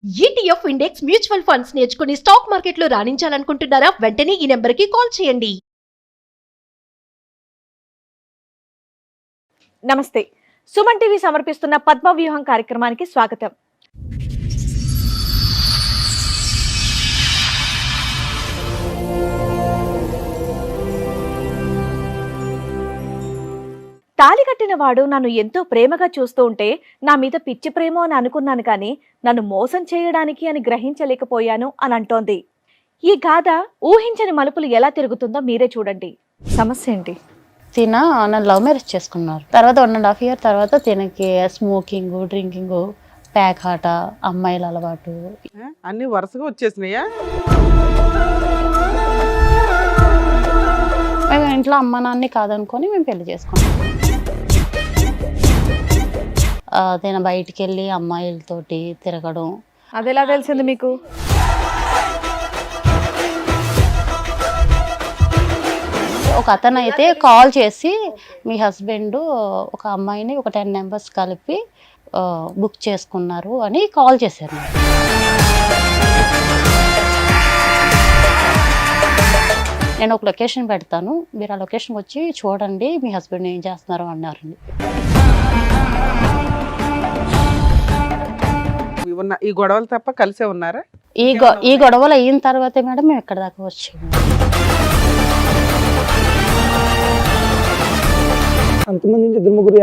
ETF index mutual funds నేర్చుకుని stock మార్కెట్లో రాణించాలనుకుంటున్నారా? వెంటనే ఈ నెంబర్కి కాల్ చేయండి. నమస్తే. సుమన్ టీవీ సమర్పిస్తున్న పద్మవ్యూహం కార్యక్రమానికి స్వాగతం. తాళి కట్టిన వాడు నన్ను ఎంతో ప్రేమగా చూస్తూ ఉంటే నా మీద పిచ్చి ప్రేమ అని అనుకున్నాను, కానీ నన్ను మోసం చేయడానికి అని గ్రహించలేకపోయాను అని అంటోంది. ఈ గాథ ఊహించని మలుపులు ఎలా తిరుగుతుందో మీరే చూడండి. సమస్య ఏంటి? నన్ను లవ్ మ్యారేజ్ చేసుకున్నారు. తర్వాత 1.5 year తర్వాత తినకి స్మోకింగ్, డ్రింకింగ్, ప్యాక్ ఆట, అమ్మాయిల అలవాటు అన్ని వరుసగా వచ్చేసినాయా? మేము ఇంట్లో అమ్మ నాన్ని కాదనుకొని మేము పెళ్లి చేసుకున్నాం. తిన బయటికి వెళ్ళి అమ్మాయిలతోటి తిరగడం. అది ఎలా తెలిసింది మీకు? ఒక అతను అయితే కాల్ చేసి మీ హస్బెండ్ ఒక అమ్మాయిని ఒక 10 members కలిపి బుక్ చేసుకున్నారు అని కాల్ చేశారు. నేను ఒక లొకేషన్ పెడతాను, మీరు ఆ లొకేషన్ వచ్చి చూడండి మీ హస్బెండ్ ఏం చేస్తున్నారు అన్నారండి. ఈ గొడవలు తప్ప కలిసే ఉన్నారా? ఈ గొడవలు అయిన తర్వాతే మేడం మేము ఎక్కడ దాకా వచ్చాము. అంతమంది నుంచి 2-3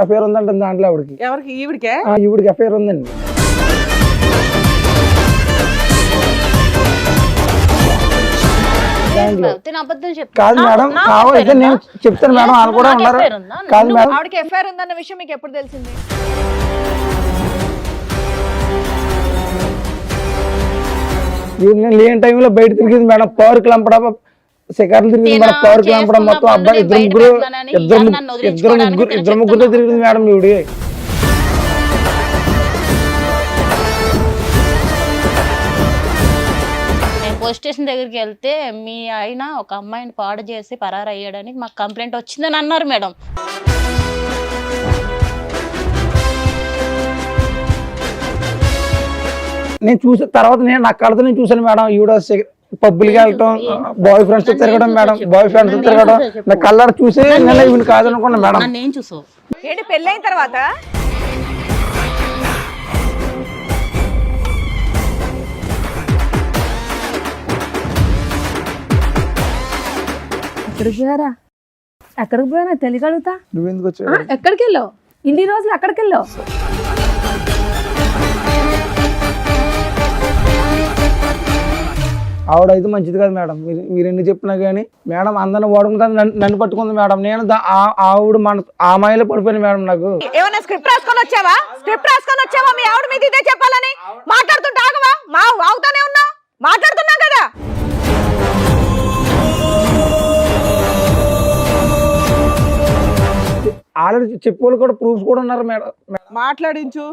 అఫేర్ ఉందంటే దాంట్లో ఆవిడకి. ఎవరికి? ఈవిడికే? ఈవిడికి అఫేర్ ఉందండి. కాదు మేడం, కావాలి నేను చెప్తాను మేడం, వాళ్ళు కూడా ఉన్నారు. కాదు మేడం, ఆవిడకి ఎఫ్ఐఆర్ ఉందన్న విషయం మీకు ఎప్పుడు తెలిసింది? నేను లేని టైంలో బయట తిరిగింది మేడం. పార్క్ లంపడం, షికార్లు తిరిగింది మేడం. పార్క్ లంపడం మొత్తం అబ్బాయి ఇద్దరు ముగ్గురుతో తిరిగింది మేడం ఈవిడి. పోలీస్ స్టేషన్ దగ్గరికి వెళ్తే మీ ఆయన ఒక అమ్మాయిని పాడు చేసి పరారయ్యాడని మాకు కంప్లైంట్ వచ్చిందని అన్నారు మేడం. నేను చూసిన తర్వాత నేను నా కళ్ళతో నేను చూసాను మేడం. ఈవిడ పబ్బులకి వెళ్ళటం, బాయ్ ఫ్రెండ్స్ తిరగడం మేడం, బాయ్ ఫ్రెండ్స్ తిరగడం నా కళ్ళారు చూసి నేను ఈవిని కాదనుకున్నా మేడం. నేను చూసావు ఏంటి పెళ్ళైన తర్వాత? ఎక్కడికి పోయారా తెలియగలుగుతా? నువ్వెందుకు వచ్చావు? ఎక్కడికి వెళ్ళావు? ఇన్ని రోజులు ఎక్కడికి వెళ్ళావు? ఆవిడ అయితే మంచిది కాదు మేడం. మీరు ఎన్ని చెప్పినా కానీ మేడం అందరిని వాడుకుంటాను, నన్ను పట్టుకుంది మేడం. నేను ఆవిడ మన ఆ మాయలో పడిపోయింది మేడం. నాకు ఏమన్నా స్క్రిప్ట్ రాసుకొని వచ్చావా? మీ ఆవిడ మీద ఇదే చెప్పాలని మాట్లాడుతుంటే ఆగవా? వాగుతానే ఉన్నా, మాట్లాడుతున్నాం కదా. ఆల్రెడీ చెప్పేవాళ్ళు కూడా ప్రూఫ్స్ కూడా ఉన్నారు మేడం. మాట్లాడించు.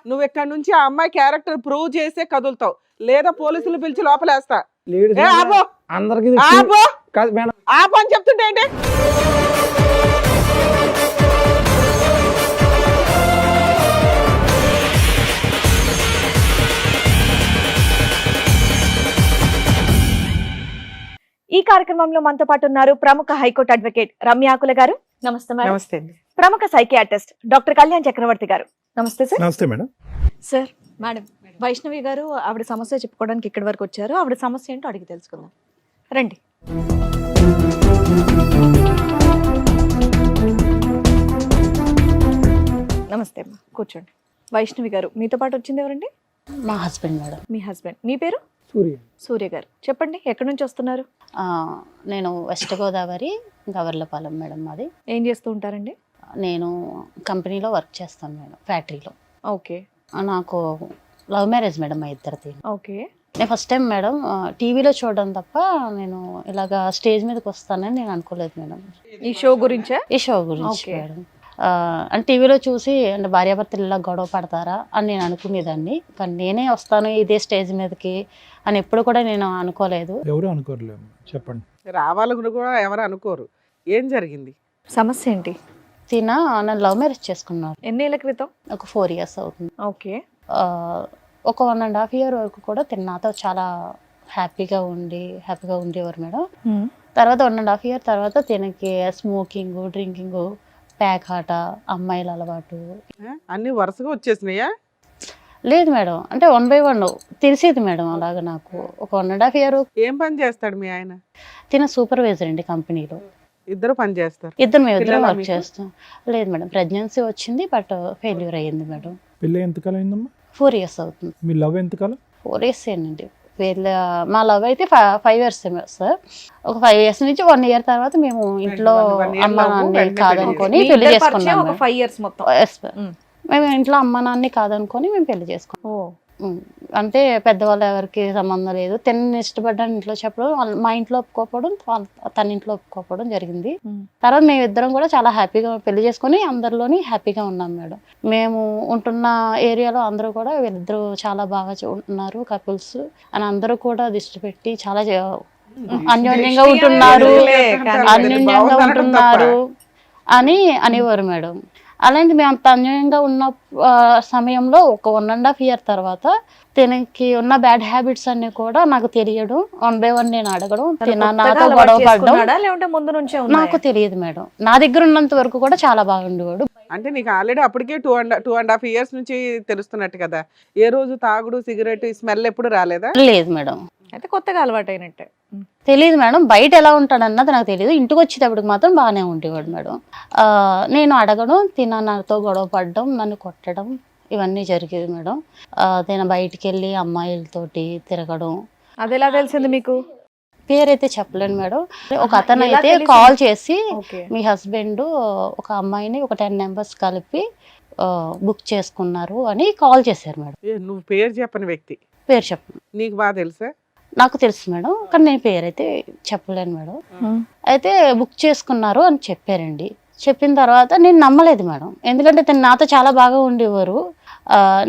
నువ్వు ఇక్కడ నుంచి ఆ అమ్మాయి క్యారెక్టర్ ప్రూవ్ చేసే కదులుతావు, లేదా పోలీసులు పిలిచి లోపలేస్తా. అందరికి కాదు మేడం, ఆపు అని చెప్తుంటే ఏంటి? ఈ కార్యక్రమంలో మనతో పాటు ఉన్నారు ప్రముఖ హైకోర్టు అడ్వకేట్ రమ్య ఆకుల గారు. నమస్తే మేడం. నమస్తే అండి. ప్రముఖ సైకియాట్రిస్ట్ డాక్టర్ కళ్యాణ్ చక్రవర్తి గారు. నమస్తే సార్. నమస్తే మేడం. సార్, మేడం వైష్ణవి గారు ఆవిడ సమస్య చెప్పుకోవడానికి ఇక్కడి వరకు వచ్చారు. ఆవిడ సమస్య ఏంటో అడిగి తెలుసుకుందాం, రండి. నమస్తే అమ్మా, కూర్చోండి. వైష్ణవి గారు, మీతో పాటు వచ్చింది ఎవరండి? మా హస్బెండ్ మేడం. మీ హస్బెండ్. మీ పేరు? సూర్య గారు. చెప్పండి, ఎక్కడి నుంచి వస్తున్నారు? నేను వెస్ట్ గోదావరి గవర్లపాలెం మేడం. మాది. ఏం చేస్తూ ఉంటారండి? నేను కంపెనీలో వర్క్ చేస్తాను మేడం, ఫ్యాక్టరీలో. ఓకే. నాకు లవ్ మ్యారేజ్ మేడం మా ఇద్దరిది. ఓకే. నేను ఫస్ట్ టైం మేడం టీవీలో చూడడం తప్ప నేను ఇలాగా స్టేజ్ మీదకి వస్తానని నేను అనుకోలేదు మేడం. ఈ షో గురించా? ఈ షో గురించి మేడం. అంటే టీవీలో చూసి అంటే భార్యాభర్తలు ఇలా గొడవ పడతారా అని నేను అనుకునేదాన్ని, కానీ నేనే వస్తాను ఇదే స్టేజ్ మీదకి అని ఎప్పుడు కూడా నేను అనుకోలేదు. ఎవరు అనుకోరలేము. చెప్పండి. రావాలని కూడా ఎవరు అనుకోరు. ఏం జరిగింది? సమస్య ఏంటి? నన్ను లవ్ మ్యారేజ్ చేసుకున్నారు. ఎన్నేళ్ల క్రితం? ఒక 4 years అవుతుంది. ఓకే. ఒక 1.5 year వరకు కూడా తిన నాతో చాలా హ్యాపీగా ఉండేవారు మేడం. తర్వాత 1.5 year తర్వాత తినకి స్మోకింగ్, డ్రింకింగ్, ప్యాక్ ఆట, అమ్మాయిల అలవాటు. అన్ని వరుసగా వచ్చేసినాయా? లేదు మేడం, అంటే 1 by 1 తెలిసేది మేడం. అలాగా నాకు ఒక 1.5 year. ఏం పని చేస్తాడు మీ ఆయన? తిన సూపర్వైజర్ అండి కంపెనీలో. ఇద్దరు పని చేస్తారు? మేమిద్దరం పిల్లలా వర్క్ మీకు? చేస్తాం. లేదు మేడం, ప్రెగ్నెన్సీ వచ్చింది బట్ ఫెయిల్యూర్ అయ్యింది మేడం. పెళ్ళి ఎంతకాలం అయిందమ్మా? 4 years అవుతుంది. మీ లవ్ ఎంతకాలం? 4 years ఏనండి. మా లవ్ అయితే 5 years సార్. ఒక 5 years నుంచి 1 year తర్వాత మేము ఇంట్లో 1 year అమ్మ love, నాన్ని వెంటనే కాదనుకొని మీ పెళ్లి ఇద్దరి పరిచయం చేసుకున్నాం ఒక మేడం. 5 years మొత్తం. Yes, ma'am. మేము ఇంట్లో అమ్మ నాన్ని కాదనుకొని మేము పెళ్లి చేసుకున్నాం. అంటే పెద్దవాళ్ళు ఎవరికి సంబంధం లేదు. తిన్న ఇష్టపడ్డాను ఇంట్లో చెప్పడం, మా ఇంట్లో ఒప్పుకోకపోవడం, తన ఇంట్లో ఒప్పుకోకపోవడం జరిగింది. తర్వాత మేమిద్దరం కూడా చాలా హ్యాపీగా పెళ్లి చేసుకొని అందరిలోని హ్యాపీగా ఉన్నాం మేడం. మేము ఉంటున్న ఏరియాలో అందరూ కూడా వీళ్ళిద్దరూ చాలా బాగా ఉంటున్నారు కపుల్స్ అని అందరూ కూడా దృష్టి పెట్టి చాలా అన్యోన్యంగా ఉంటున్నారు, అన్యోన్యంగా ఉంటున్నారు అని అనేవారు మేడం. అలాంటి మేము అంత అన్యోన్యంగా ఉన్న సమయంలో ఒక 1.5 year తర్వాత తనకి ఉన్న బ్యాడ్ హ్యాబిట్స్ అన్ని కూడా నాకు తెలియడం, 1 by 1 నేను అడగడం, నాతో గొడవ పడడం లేకుంటే ముందు నుంచే నాకు తెలియదు మేడం. నా దగ్గర ఉన్నంత వరకు కూడా చాలా బాగుండేవాడు. అంటే నీకు ఆల్రెడీ అప్పటికే 2.5 years నుంచి తెలుస్తున్నట్టు కదా? ఏ రోజు తాగుడు, సిగరెట్ స్మెల్ ఎప్పుడు రాలేదా? లేదు మేడం, అయితే కొత్తగా అలవాటు అయినట్టే. తెలియదు మేడం. బయట ఎలా ఉంటాడన్నది నాకు తెలియదు. ఇంటికి వచ్చేటప్పటికి మాత్రం బాగానే ఉండేవాడు మేడం. నేను అడగడం, నాతో గొడవ పడడం, నన్ను కొట్టడం ఇవన్నీ జరిగేది మేడం. నేను బయటికి వెళ్ళి అమ్మాయిలతోటి తిరగడం. అది ఎలా తెలిసింది మీకు? పేరైతే చెప్పలేను మేడం. ఒక అతను ఎలా అయితే తెలిసింది? కాల్ చేసి ఓకే. మీ హస్బెండ్ ఒక అమ్మాయిని ఒక 10 members కలిపి బుక్ చేసుకున్నారు అని కాల్ చేశారు మేడం. నువ్వు పేరు చెప్పని వ్యక్తి పేరు చెప్పను. నీకు బాగా తెలుసా? నాకు తెలుసు మేడం, కానీ నేను పేరైతే చెప్పలేను మేడం. అయితే బుక్ చేసుకున్నారు అని చెప్పారండి. చెప్పిన తర్వాత నేను నమ్మలేదు మేడం, ఎందుకంటే తను నాతో చాలా బాగా ఉండేవారు.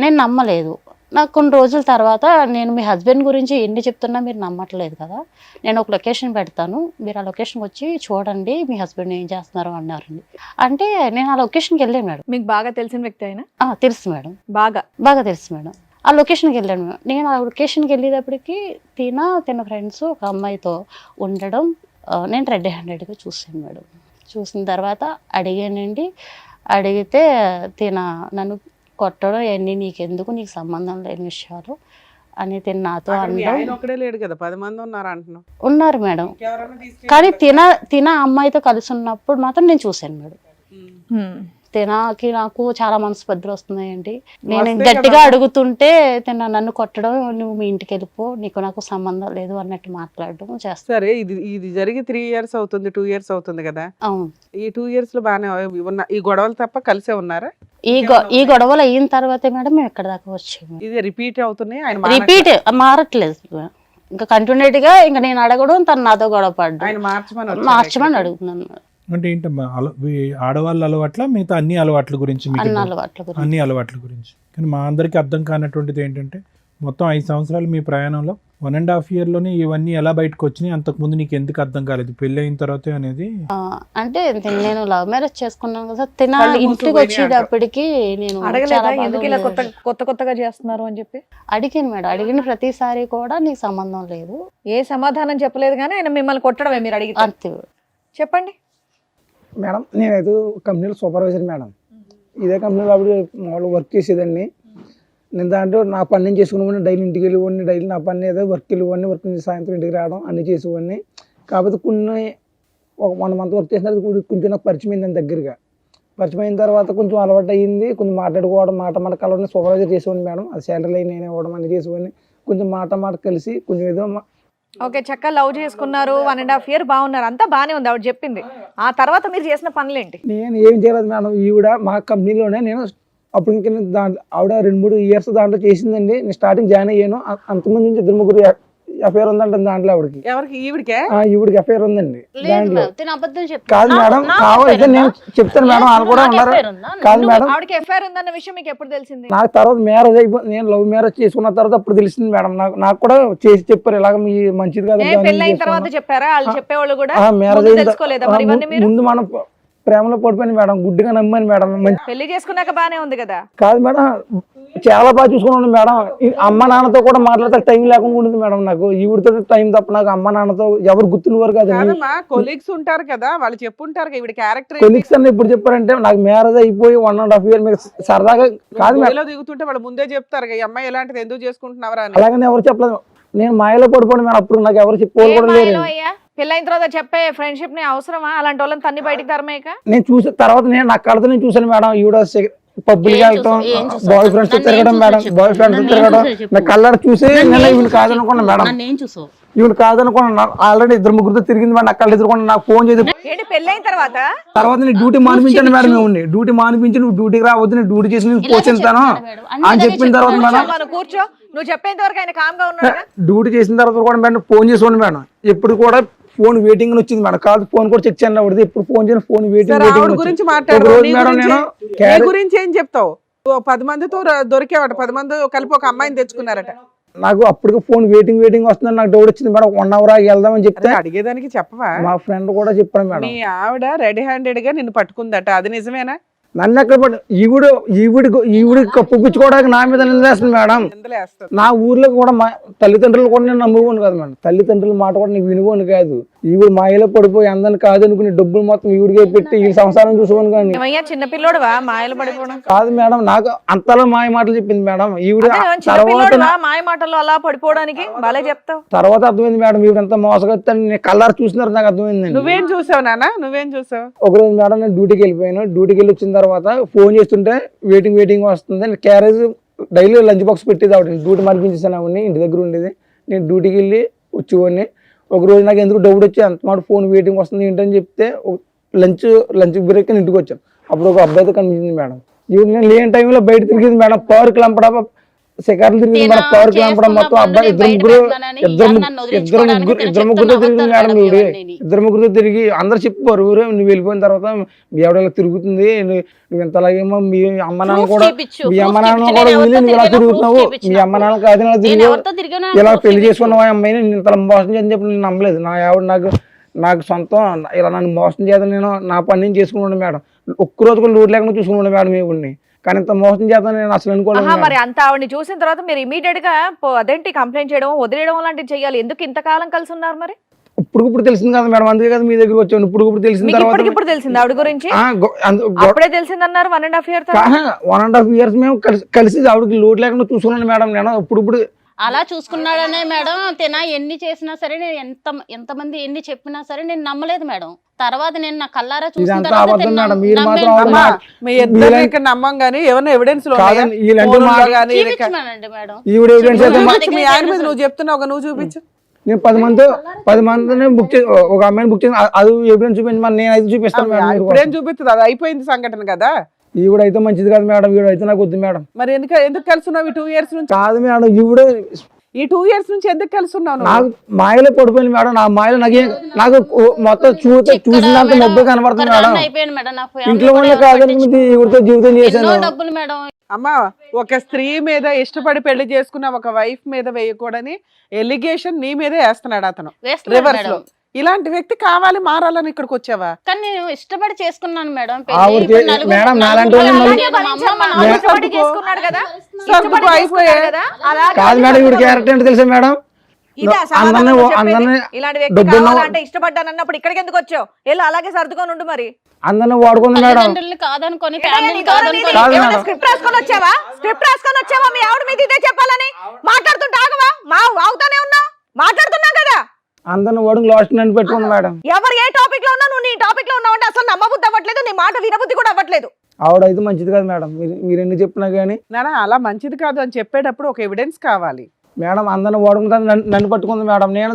నేను నమ్మలేదు. నాకు కొన్ని రోజుల తర్వాత నేను మీ హస్బెండ్ గురించి ఎన్ని చెప్తున్నా మీరు నమ్మట్లేదు కదా, నేను ఒక లొకేషన్ పెడతాను, మీరు ఆ లొకేషన్కి వచ్చి చూడండి మీ హస్బెండ్ ఏం చేస్తున్నారు అన్నారండి. అంటే నేను ఆ లొకేషన్కి వెళ్ళాను మేడం. మీకు బాగా తెలిసిన వ్యక్తి అయినా? తెలుసు మేడం, బాగా తెలుసు మేడం. ఆ లొకేషన్కి వెళ్ళాను మేడం. నేను ఆ లొకేషన్కి వెళ్ళేటప్పటికి తన ఫ్రెండ్స్ ఒక అమ్మాయితో ఉండడం నేను రెడ్ హ్యాండెడ్గా చూసాను మేడం. చూసిన తర్వాత అడిగానండి. అడిగితే నన్ను కొట్టడం ఇవన్నీ నీకెందుకు, నీకు సంబంధం లేని విషయాలు అని నాతో అనడం. ఒక్కడే లేడు కదా, 10 మంది ఉన్నారు అంటున్నావు. ఉన్నారు మేడం, కానీ తిన అమ్మాయితో కలిసి ఉన్నప్పుడు మాత్రం నేను చూశాను మేడం. తినకి నాకు చాలా మనస్పర్ధలు వస్తున్నాయండి. నేను గట్టిగా అడుగుతుంటే నన్ను కొట్టడం, నువ్వు మీ ఇంటికి వెళ్ళిపో, నీకు నాకు సంబంధం లేదు అన్నట్టు మాట్లాడడం చేస్తాను. సరే, ఇది జరిగి 3 years అవుతుంది, 2 years అవుతుంది కదా? అవును. ఈ 2 years లో బాగానే ఉన్న ఈ గొడవలు తప్ప కలిసే ఉన్నారా? ఈ గొడవలు అయిన తర్వాతే మేడం మేము ఎక్కడ దాకా వచ్చాము. ఇది రిపీట్ అవుతున్నాయి, ఆయన రిపీట్ మారట్లేదు. ఇంకా కంటిన్యూట్ గా ఇంకా నేను అడగడం, తను నాతో గొడవ పడ్డం, ఆయన మార్చమని అడుగుతున్నాను. అంటే ఏంటమ్మా ఆడవాళ్ళ అలవాట్ల మిగతా అన్ని అలవాట్ల గురించి మీకు అన్ని అలవాట్ల గురించి. అన్ని అలవాట్ల గురించి. కానీ మా అందరికీ అర్థం కానటువంటిది ఏంటంటే మొత్తం 5 సంవత్సరాలు మీ ప్రయాణంలో 1.5 year లోనే ఇవన్నీ ఎలా బయటకు వచ్చినాయి, అంతకుముందు నీకు ఎందుకు అర్థం కాలేదు పెళ్లి అయిన తర్వాత అనేది? అంటే నేను లవ్ మ్యారేజ్ చేసుకున్నాను కదా, ఇంటికి వచ్చేటప్పటికి నేను అడగలేదా ఎందుకు ఇలా కొత్తగా చేస్తున్నారు అని చెప్పి? అడిగాను మేడం. అడిగిన ప్రతిసారి కూడా నీకు సంబంధం లేదు, ఏ సమాధానం చెప్పలేదు. కానీ ఆయన మిమ్మల్ని కొట్టడమే మీరు అడిగి. అంతే. చెప్పండి మేడం. నేనైతే కంపెనీలో సూపర్వైజర్ మేడం. ఇదే కంపెనీలో అప్పుడు మామూలుగా వర్క్ చేసేదాన్ని. నేను దాంట్లో నా పని నేను చేసుకునేవాడిని. డైలీ ఇంటికి వెళ్ళేవాడిని, డైలీ నా పని ఏదో వర్క్ వెళ్ళేవాడిని, వర్క్ నుంచి సాయంత్రం ఇంటికి రావడం అన్నీ చేసేవాడిని. కాకపోతే ఒక 1 month వర్క్ చేసిన తర్వాత కొంచెం నాకు పరిచయం అయింది దగ్గరగా. పరిచయం అయిన తర్వాత కొంచెం అలవాటు అయ్యింది. కొంచెం మాట్లాడుకోవడం, మాట కలవడం, సూపర్వైజర్ చేసేవాడిని మేడం. అది శాలరీ నేను ఇవ్వడం అన్నీ చేసేవాడిని. కొంచెం మాట కలిసి కొంచెం ఏదో ఓకే. చక్కగా లవ్ చేసుకున్నారు, 1.5 year బాగున్నారు, అంతా బాగానే ఉంది ఆవిడ చెప్పింది. ఆ తర్వాత మీరు చేసిన పనులేంటి? నేను ఏం చేయలేదు మేడం. ఈవిడ మా కంపెనీలోనే నేను అప్పుడు ఇంకా దాంట్లో ఆవిడ 2-3 years దాంట్లో చేసిందండి. నేను స్టార్టింగ్ జాయిన్ అయ్యాను. అంతకుముందు నుంచి 2-3 ఎఫ్ఐఆర్ ఉందంట దాంట్లో ఆవిడకి. ఎవరికి? ఈవిడికే? ఈవిడికి ఎఫ్ఐఆర్ ఉందండి దాంట్లో. కాదు కాదు మేడం, కావాలంటే నేను చెప్తాను మేడం, వాళ్ళు కూడా ఉన్నారు. కాదు మేడం, ఆవిడకి ఎఫ్ఐఆర్ ఉందన్న విషయం మీకు ఎప్పుడు తెలిసింది? నాకు తర్వాత మ్యారేజ్ అయిపోయింది. నేను లవ్ మ్యారేజ్ చేసుకున్న తర్వాత అప్పుడు తెలిసింది మేడం. నాకు కూడా చేసి చెప్పారు, ఇలాగ మీ మంచిది కాదు. పెళ్లి అయిన తర్వాత చెప్పారా? వాళ్ళు చెప్పేవాళ్ళు కూడా మ్యారేజ్ తెలుసుకోలేదా మరి ఇవన్నీ మీరు? ముందు మనం ప్రేమలో పడిపోయింది మేడం, గుడ్డిగా నమ్మాను మేడం. పెళ్లి చేసుకున్నాక బానే ఉంది కదా? కాదు మేడం, చాలా బాగా చూసుకున్నాను మేడం. ఈ అమ్మ నాన్నతో కూడా మాట్లాడితే టైం లేకుండా ఉంటుంది మేడం నాకు. ఈవిడితో టైం తప్ప నాకు అమ్మ నాన్నతో ఎవరు గుర్తున్నవారు కాదు. కాదమ్మా, కొలీగ్స్ ఉంటారు కదా, వాళ్ళు చెప్పుంటారు ఈవిడ క్యారెక్టర్ కొలీగ్స్ అన్న ఇప్పుడు చెప్పారంటే నాకు మ్యారేజ్ అయిపోయి 1.5 year మీకు సరదాగా కాదు మేడం. దిగుతుంటే వాళ్ళు ముందే చెప్తారు ఈ అమ్మాయి ఎలాంటిది ఎందుకు చేసుకుంటున్నావరా అని. అలాగని ఎవరు చెప్పలేదు. నేను మాయలో పడిపోయాను మేడం. అప్పుడు నాకు ఎవరు చెప్పుకోవాలి కూడా లేరు. పెళ్ళైన తర్వాత చెప్పే ఫ్రెండ్షిప్ ని అవసరమా? అలాంటి వాళ్ళని తన్ని బయటికి తరమేక. నేను చూసిన తర్వాత నా కళ్ళతో నేను చూసాను మేడం. ఈవిడ పబ్బులకి వెళ్తాం, బాయ్ ఫ్రెండ్స్ తిరగడం మేడం, బాయ్ ఫ్రెండ్స్ తిరగడం నా కళ్ళ చూసి నేను ఈవిని కాదనుకున్నా మేడం. ఈవిని కాదనుకున్నా. ఆల్రెడీ 2-3 తిరిగింది మేడం. నా కళ్ళు ఎదుర్కొన్నా. నాకు ఫోన్ చేసి పెళ్ళైన తర్వాత నేను డ్యూటీ మానిపించాను మేడం. మేము డ్యూటీ మానిపించి నువ్వు డ్యూటీకి రావద్దు, నేను డ్యూటీ చేసి నేను పోషిస్తాను అని చెప్పిన తర్వాత మేడం కూర్చో, నువ్వు చెప్పేంత వరకు ఆయన కామ్గా ఉన్నాడు. డ్యూటీ చేసిన తర్వాత కూడా మేడం ఫోన్ చేసుకోండి మేడం. ఎప్పుడు కూడా ఫోన్ వెయిటింగ్ వచ్చింది మేడం. కాదు ఫోన్ కూడా చెక్ చేయండి అవ్వదు. ఎప్పుడు ఫోన్ చేయను, ఫోన్ ఆవిడ గురించి మాట్లాడు. మేడం నేను నీ గురించి ఏం చెప్తావు? 10 మందితో దొరికేవాట, 10 మంది కలిపి ఒక అమ్మాయిని తెచ్చుకున్నారట. నాకు అప్పటికి ఫోన్ వెయిటింగ్ వస్తుందని నాకు డౌట్ వచ్చింది మేడం. 1 hour వెళ్దామని చెప్తే అడిగేదానికి చెప్పవా? మా ఫ్రెండ్ కూడా చెప్పాను మేడం. మీ ఆవిడ రెడీ హ్యాండెడ్ గా నిన్ను పట్టుకుందట, అది నిజమేనా? నన్ను ఎక్కడ ఈవిడి కప్పుపించుకోవడానికి నా మీద నిందేస్తుంది మేడం. నా ఊర్లో కూడా మా తల్లిదండ్రులు కూడా నేను నమ్ముకోను కాదు మేడం. తల్లిదండ్రుల మాట కూడా నేను వినుకోను కాదు. ఈవిడ మాయలో పడిపోయి అందరిని కాదనుకుని డబ్బులు మొత్తం ఈవిడికే పెట్టి ఈ సంసారం చూసుకోను కానీ. చిన్న పిల్లోడువా మాయలు పడిపోవడం? కాదు మేడం, నాకు అంతలా మాయ మాటలు చెప్పింది మేడం ఈవిడ. తర్వాత మాయ మాటలు అలా పడిపోవడానికి బాలే చెప్తావు. తర్వాత అర్థమైంది మేడం ఈవిడ ఎంత మోసగొచ్చని. నేను కళ్ళారు చూసినారు నాకు అర్థమైంది. నువ్వేం చూసావు నాన్న? నువ్వేం చూసావు? ఒకరోజు మేడం నేను డ్యూటీకి వెళ్ళిపోయాను. డ్యూటీకి వెళ్ళి వచ్చిన తర్వాత ఫోన్ చేస్తుంటే వెయిటింగ్ వస్తుంది. క్యారేజ్ డైలీ లంచ్ బాక్స్ పెట్టేది ఆవిడ. డ్యూటీ మనిపించేసాను ఆవిడని, ఇంటి దగ్గర ఉండేది. నేను డ్యూటీకి వెళ్ళి వచ్చేవాడిని. ఒక రోజు నాకు ఎందుకు డౌట్ వచ్చి అంత మాట ఫోన్ వెయిటింగ్ వస్తుంది ఏంటని చెప్తే లంచ్ బ్రేక్ ఇంటికి వచ్చాను. అప్పుడు ఒక అబ్బాయితో కనిపించింది మేడం. ఇవి నేను లేని టైంలో బయట తిరిగింది మేడం. పార్క్ లంపడా శిఖర్లు తిరిగింది మేడం. పార్క్ లంపడం మొత్తం అబ్బాయి ఇద్దరు ముగ్గురుతో తిరిగింది మేడం. ఇద్దరు ముగ్గురుతో తిరిగి అందరు చెప్పారు ఊరే నువ్వు వెళ్ళిపోయిన తర్వాత మీ ఆవిడ ఇలా తిరుగుతుంది, నువ్వు ఎంతలాగేమో మీ అమ్మ నాన్న కూడా వదిలి నువ్వు ఇలా తిరుగుతున్నావు, మీ అమ్మ నాన్న కాదు ఇలా తిరిగి ఇలా పెళ్లి చేసుకున్నావు ఆ అమ్మాయిని నేను ఇంత మోసం చేయని చెప్పి నేను నమ్మలేదు. నా ఆవిడ నాకు సొంతం ఇలా నన్ను మోసం చేద్దాం, నేను నా పని నేను చేసుకున్నాను మేడం. ఒక్కరోజు కూడా లోటు లేకుండా చూసుకున్నాను మేడం ఈవిడ్ని. కానీ ఇంత మోసం చేద్దాం నేను అసలు అనుకోలేదు. మరి అంత ఆవిడని చూసిన తర్వాత మీరు ఇమీడియట్ గా అదేంటి కంప్లైంట్ చేయడం, వదిలేయడం లాంటివి చేయాలి. ఎందుకు ఇంతకాలం కలిసి ఉన్నారు మరి? ఇప్పుడు తెలిసింది కదా మేడం, అందుకే కదా మీ దగ్గర వచ్చాను. ఇప్పుడు తెలిసిన తర్వాత ఇప్పుడు తెలిసింది ఆవిడ గురించి? అప్పుడే తెలిసిందన్నారు 1.5 year. 1.5 years మేము కలిసి ఆవిడకి లోటు లేకుండా చూసుకున్నాను మేడం. నేను ఇప్పుడు అలా చూసుకున్నాడనే మేడం. తిన ఎన్ని చేసినా సరే, నేను ఎంతమంది ఎన్ని చెప్పినా సరే నేను నమ్మలేదు మేడం. తర్వాత నేను నా కల్లారా చూసిన నమ్మం గానీ ఏమన్నా ఎవిడెన్స్ నువ్వు చెప్తున్నావు, నువ్వు చూపించు. నేను 10 మందిని బుక్ చేసి ఒక అమ్మాయిని బుక్ చేసి అది ఎవిడెన్స్ చూపించి మరి నేను అయితే చూపిస్తాను. ఇప్పుడేం చూపిస్తుంది? అది అయిపోయింది సంఘటన కదా. ఈవిడ అయితే మంచిది కాదు మేడం. ఈవిడ అయితే నాకు వద్దు మేడం. మరి ఎందుకు కలుసున్నావు 2 years నుంచి? కాదు మేడం, ఈవిడ ఈ 2 years నుంచి ఎందుకు కలుసున్నావు? నాకు మాయలో పడిపోయింది మేడం. నా మాయలో నాకు మొత్తం చూసినంత మొబ్బే కనబడుతుంది మేడం. ఇంట్లో ఉన్న కాదు ఈవిడతో జీవితం చేశాను. అమ్మా, ఒక స్త్రీ మీద ఇష్టపడి పెళ్లి చేసుకున్న ఒక వైఫ్ మీద వేయకూడని ఎలిగేషన్ నీ మీదే వేస్తున్నాడు అతను రివర్స్ లో. ఇలాంటి వ్యక్తి కావాలి, మారాలని ఇక్కడికి వచ్చావా? కానీ నేను ఇష్టపడి చేసుకున్నాను మేడం. కాదు మేడం, ఈవిడ క్యారెక్టర్ ఏంటో తెలుసా మేడం? ఇష్టపడ్డానన్నప్పుడు ఇక్కడికి ఎందుకు వచ్చావు? వెళ్ళి అలాగే సర్దుకొని ఉండు. మరి అందరిని వాడుకుంది మేడం. కాదనుకొని స్క్రిప్ట్ రాసుకొని వచ్చావా? మీ ఆవిడ మీద ఇదే చెప్పాలని మాట్లాడుతుంటే ఆగవా? అవుతానే ఉన్నావు, మాట్లాడుతున్నావు కదా. అందరిని వాడుకు లాస్ట్ నన్ను పెట్టుకుంది మేడం. ఎవరు ఏ టాపిక్ లో ఉన్నా నువ్వు నీ టాపిక్ లో ఉన్నావు అంటే అసలు నమ్మబుద్ధి అవ్వట్లేదు, నీ మాట వినబుద్ధి కూడా అవ్వట్లేదు. ఆవిడ అయితే మంచిది కాదు మేడం. మీరు ఎన్ని చెప్పినా కానీ నానా అలా మంచిది కాదు అని చెప్పేటప్పుడు ఒక ఎవిడెన్స్ కావాలి మేడం. అందరిని వాడుకుంటా నన్ను పట్టుకుంది మేడం. నేను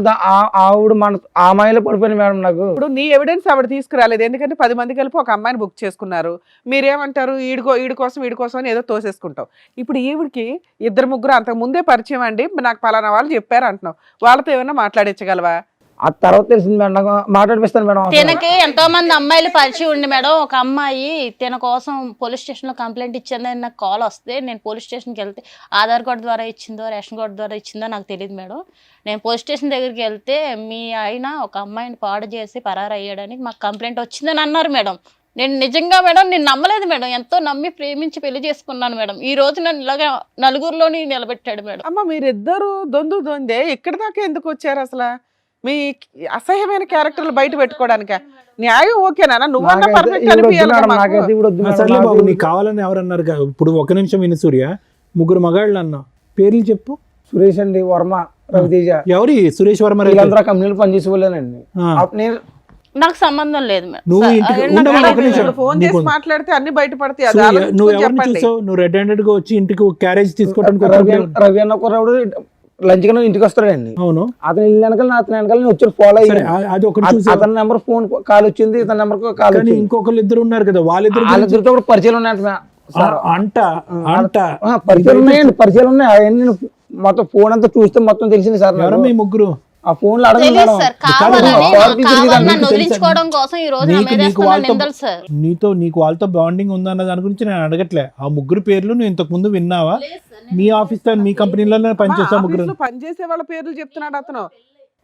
ఆవిడ ఆ అమ్మాయిలో పడిపోయింది మేడం. నాకు ఇప్పుడు నీ ఎవిడెన్స్ ఆవిడ తీసుకురాలేదు, ఎందుకంటే 10 మంది కలిపి ఒక అమ్మాయిని బుక్ చేసుకున్నారు. మీరేమంటారు? వీడి కోసం అని ఏదో తోసేసుకుంటావు. ఇప్పుడు ఈవిడికి 2-3 అంతకు ముందే పరిచయం అండి, నాకు పలానా వాళ్ళు చెప్పారు అంటున్నావు. వాళ్ళతో ఏమైనా మాట్లాడించగలవా? ఆ తర్వాత తెలిసింది మేడం. నాకు మాట్లాడిపిస్తాను మేడం. తినకి ఎంతో మంది అమ్మాయిలు పరిచయం ఉండి మేడం. ఒక అమ్మాయి తిన కోసం పోలీస్ స్టేషన్ లో కంప్లైంట్ ఇచ్చిందని నాకు కాల్ వస్తే, నేను పోలీస్ స్టేషన్కి వెళ్తే ఆధార్ కార్డు ద్వారా ఇచ్చిందో రేషన్ కార్డు ద్వారా ఇచ్చిందో నాకు తెలియదు మేడం. నేను పోలీస్ స్టేషన్ దగ్గరికి వెళ్తే మీ ఆయన ఒక అమ్మాయిని పాడు చేసి పరారు అయ్యాడని మాకు కంప్లైంట్ వచ్చిందని అన్నారు మేడం. నేను నిజంగా మేడం నేను నమ్మలేదు మేడం, ఎంతో నమ్మి ప్రేమించి పెళ్లి చేసుకున్నాను మేడం. ఈ రోజు నన్ను ఇలాగా నలుగురిలోని నిలబెట్టాడు మేడం. అమ్మ మీరిద్దరు దొందే ఇక్కడి దాకా ఎందుకు వచ్చారు అసలు? మీ అసహ్యమైన క్యారెక్టర్లు బయట పెట్టుకోవడానిక? న్యాయం ఓకేనా? నువ్వన్నా పర్ఫెక్ట్ అనిపించాలి కదా మాకు. నాకైతే ఇప్పుడు వద్దు మేడం. సర్లే బాబు, నాకు నీకు కావాలని ఎవరన్నారు? ఇప్పుడు ఒక నిమిషం విను సూర్య, ముగ్గురు మగాళ్ళు అన్నా, పేర్లు చెప్పు. సురేష్ అండి, వర్మ, రవితేజ, ఎవరి సురేష్ వర్మ? వీళ్ళందరూ ఆ కంపెనీలో పనిచేసే వాళ్ళేనండి. నేను నాకు సంబంధం లేదు మేడం. నువ్వు ఇంటికి ఉండమని ఒక నిమిషం. ఫోన్ చేసి మాట్లాడితే అన్ని బయటపడతాయి. అది సూర్య, ఆలోచించుకొని నువ్వు ఎవరిని చెప్పండి. చూసావు? నువ్వు రెడ్ హ్యాండెడ్ గా వచ్చి ఇంటికి క్యారేజ్ తీసుకోవడానికి రవి అన్న కుర్రాడు లంచ్ గా ఇంటికి వస్తాడండి. అవును, అతను ఇల్లు వెనకాల అతని వెనకాల నేను వచ్చి ఫాలో సరే, అయ్యాను. అది ఒకటి చూసావు. అతని నెంబర్ ఫోన్ కాల్ వచ్చింది, ఇతని నెంబర్ కాల్ కానీ వచ్చింది. ఇంకొకళ్ళు ఇద్దరు ఉన్నారు కదా, వాళ్ళిద్దరు వాళ్ళిద్దరితో కూడా పరిచయాలు ఉన్నాయంట. అంట అంట పరిచయాలు ఉన్నాయండి, పరిచయాలు ఉన్నాయి. అవన్నీ నేను మొత్తం ఫోన్ అంతా చూస్తే మొత్తం తెలిసింది సార్. ఎవరో మీ ముగ్గురు ఆ ఫోన్ లో అడగండి తెలియదు మేడం. సార్, కాదు, కావాలని నన్ను తెలుసా? వదిలించుకోవడం కోసం ఈ రోజు నా మీద నీకు వేస్తున్న వాళ్ళతో నిందలు సార్. నీకు వాళ్ళతో బాండింగ్ ఉందన్న దాని గురించి నేను అడగట్లే. ఆ ముగ్గురు పేర్లు నువ్వు ఇంతకు ముందు విన్నావా? మీ ఆఫీస్ మీ కంపెనీలోనే పనిచేస్తా ముగ్గురు. ఆఫీస్లో పనిచేసే వాళ్ళ పేర్లు చెప్తున్నాడు అతను.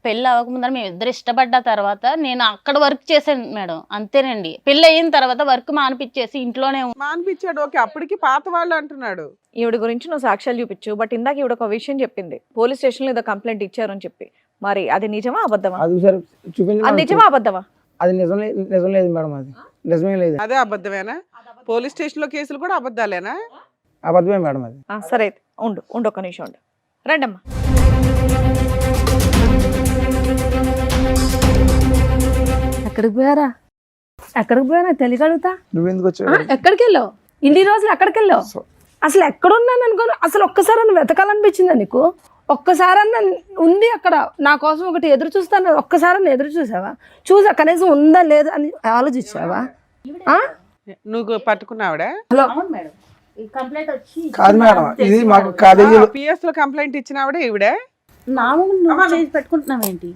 పెళ్ళి అవ్వకముందర మేము ఇద్దరు ఇష్టపడ్డ తర్వాత నేను అక్కడ వర్క్ చేశాను మేడం, అంతేనండి. పెళ్ళి అయిన తర్వాత వర్క్ మానిపించేసి ఇంట్లోనే మానిపించాడు, ఓకే. అప్పటికి పాత వాళ్ళు అంటున్నాడు. ఈవిడ గురించి నువ్వు సాక్ష్యాలు చూపించు, బట్ ఇందాక ఈవిడ ఒక విషయం చెప్పింది, పోలీస్ స్టేషన్ లో ఏదో కంప్లైంట్ ఇచ్చారు అని చెప్పి. మరి అది నిజమా అబద్ధమా? అది సార్ చూపించండి అది మేడం. నిజమా అబద్ధమా? అది నిజం లేదు మేడం, అది నిజమే లేదు. అదే అబద్ధమేనా? పోలీస్ స్టేషన్ లో కేసులు కూడా అబద్ధాలేనా? అబద్ధమే మేడం అది. సరే అయితే ఉండు ఒక్క నిమిషం ఉండు. రండమ్మా. ఎక్కడికి పోయారా? ఎక్కడికి పోయారా తెలియగలుగుతా? నువ్వెందుకు వచ్చావు? ఎక్కడికి వెళ్ళావు? ఇన్ని రోజులు ఎక్కడికి వెళ్ళావు? అసలు ఎక్కడున్నాను అనుకోను. అసలు ఒక్కసారి వెతకాలనిపించిందా నీకు? ఒక్కసారన్నా ఉంది అక్కడ నా కోసం ఒకటి ఎదురు చూస్తాను, ఒక్కసారన్నా ఎదురు చూసావా? చూసా కనీసం ఉందా లేదా అని ఆలోచించావా? నువ్వు పట్టుకున్నావిడా? హలో, కాదు మేడం, ఇది మాకు కాలేజీలో పిఎస్ లో కంప్లైంట్ ఇచ్చినావిడే ఈవిడే? పెట్టుకుంటున్నావేంటి?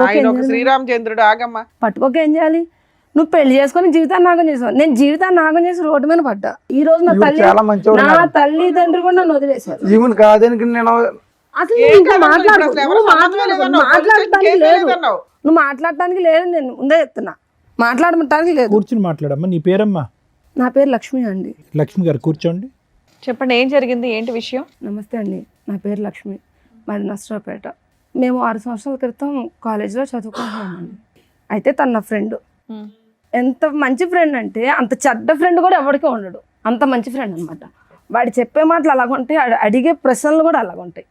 ఆయన ఒక శ్రీరామచంద్రుడు. ఆగమ్మా. పట్టుకోక ఏం చేయాలి? నువ్వు పెళ్లి చేసుకొని జీవితాన్ని నాగం చేసావు, నేను జీవితాన్ని నాగం చేసి రోడ్డు మీద పడ్డా. ఈ రోజు నా తల్లి చాలా మంచివాడు నా మేడం. తల్లిదండ్రులు కూడా నన్ను వదిలేశారు. ఈవెన్ కాదని నేను అసలు ఏం నువ్వు ఇంకా కాదు, మాట్లాడు, అసలు ఎవరు నువ్వు సంబంధం లేదన్నావు, మాట్లాడటానికి కేసు లేదు, లేదన్నావు. నువ్వు మాట్లాడటానికి లేదు. నేను ముందే చెప్తున్నా, మాట్లాడటానికి లేదు. కూర్చుని మాట్లాడమ్మా. నీ పేరమ్మా? నా పేరు లక్ష్మి అండి. లక్ష్మి గారు కూర్చోండి. చెప్పండి, ఏం జరిగింది, ఏంటి విషయం? నమస్తే అండి, నా పేరు లక్ష్మి, మాది నర్సరావుపేట. మేము 6 సంవత్సరాల క్రితం కాలేజీలో చదువుకుంటున్నామండి. అయితే తన నా ఫ్రెండ్. ఎంత మంచి ఫ్రెండ్ అంటే అంత చెడ్డ ఫ్రెండ్ కూడా ఎవరికీ ఉండడు, అంత మంచి ఫ్రెండ్ అనమాట. వాడు చెప్పే మాటలు అలాగుంటాయి, అడిగే ప్రశ్నలు కూడా అలాగుంటాయి.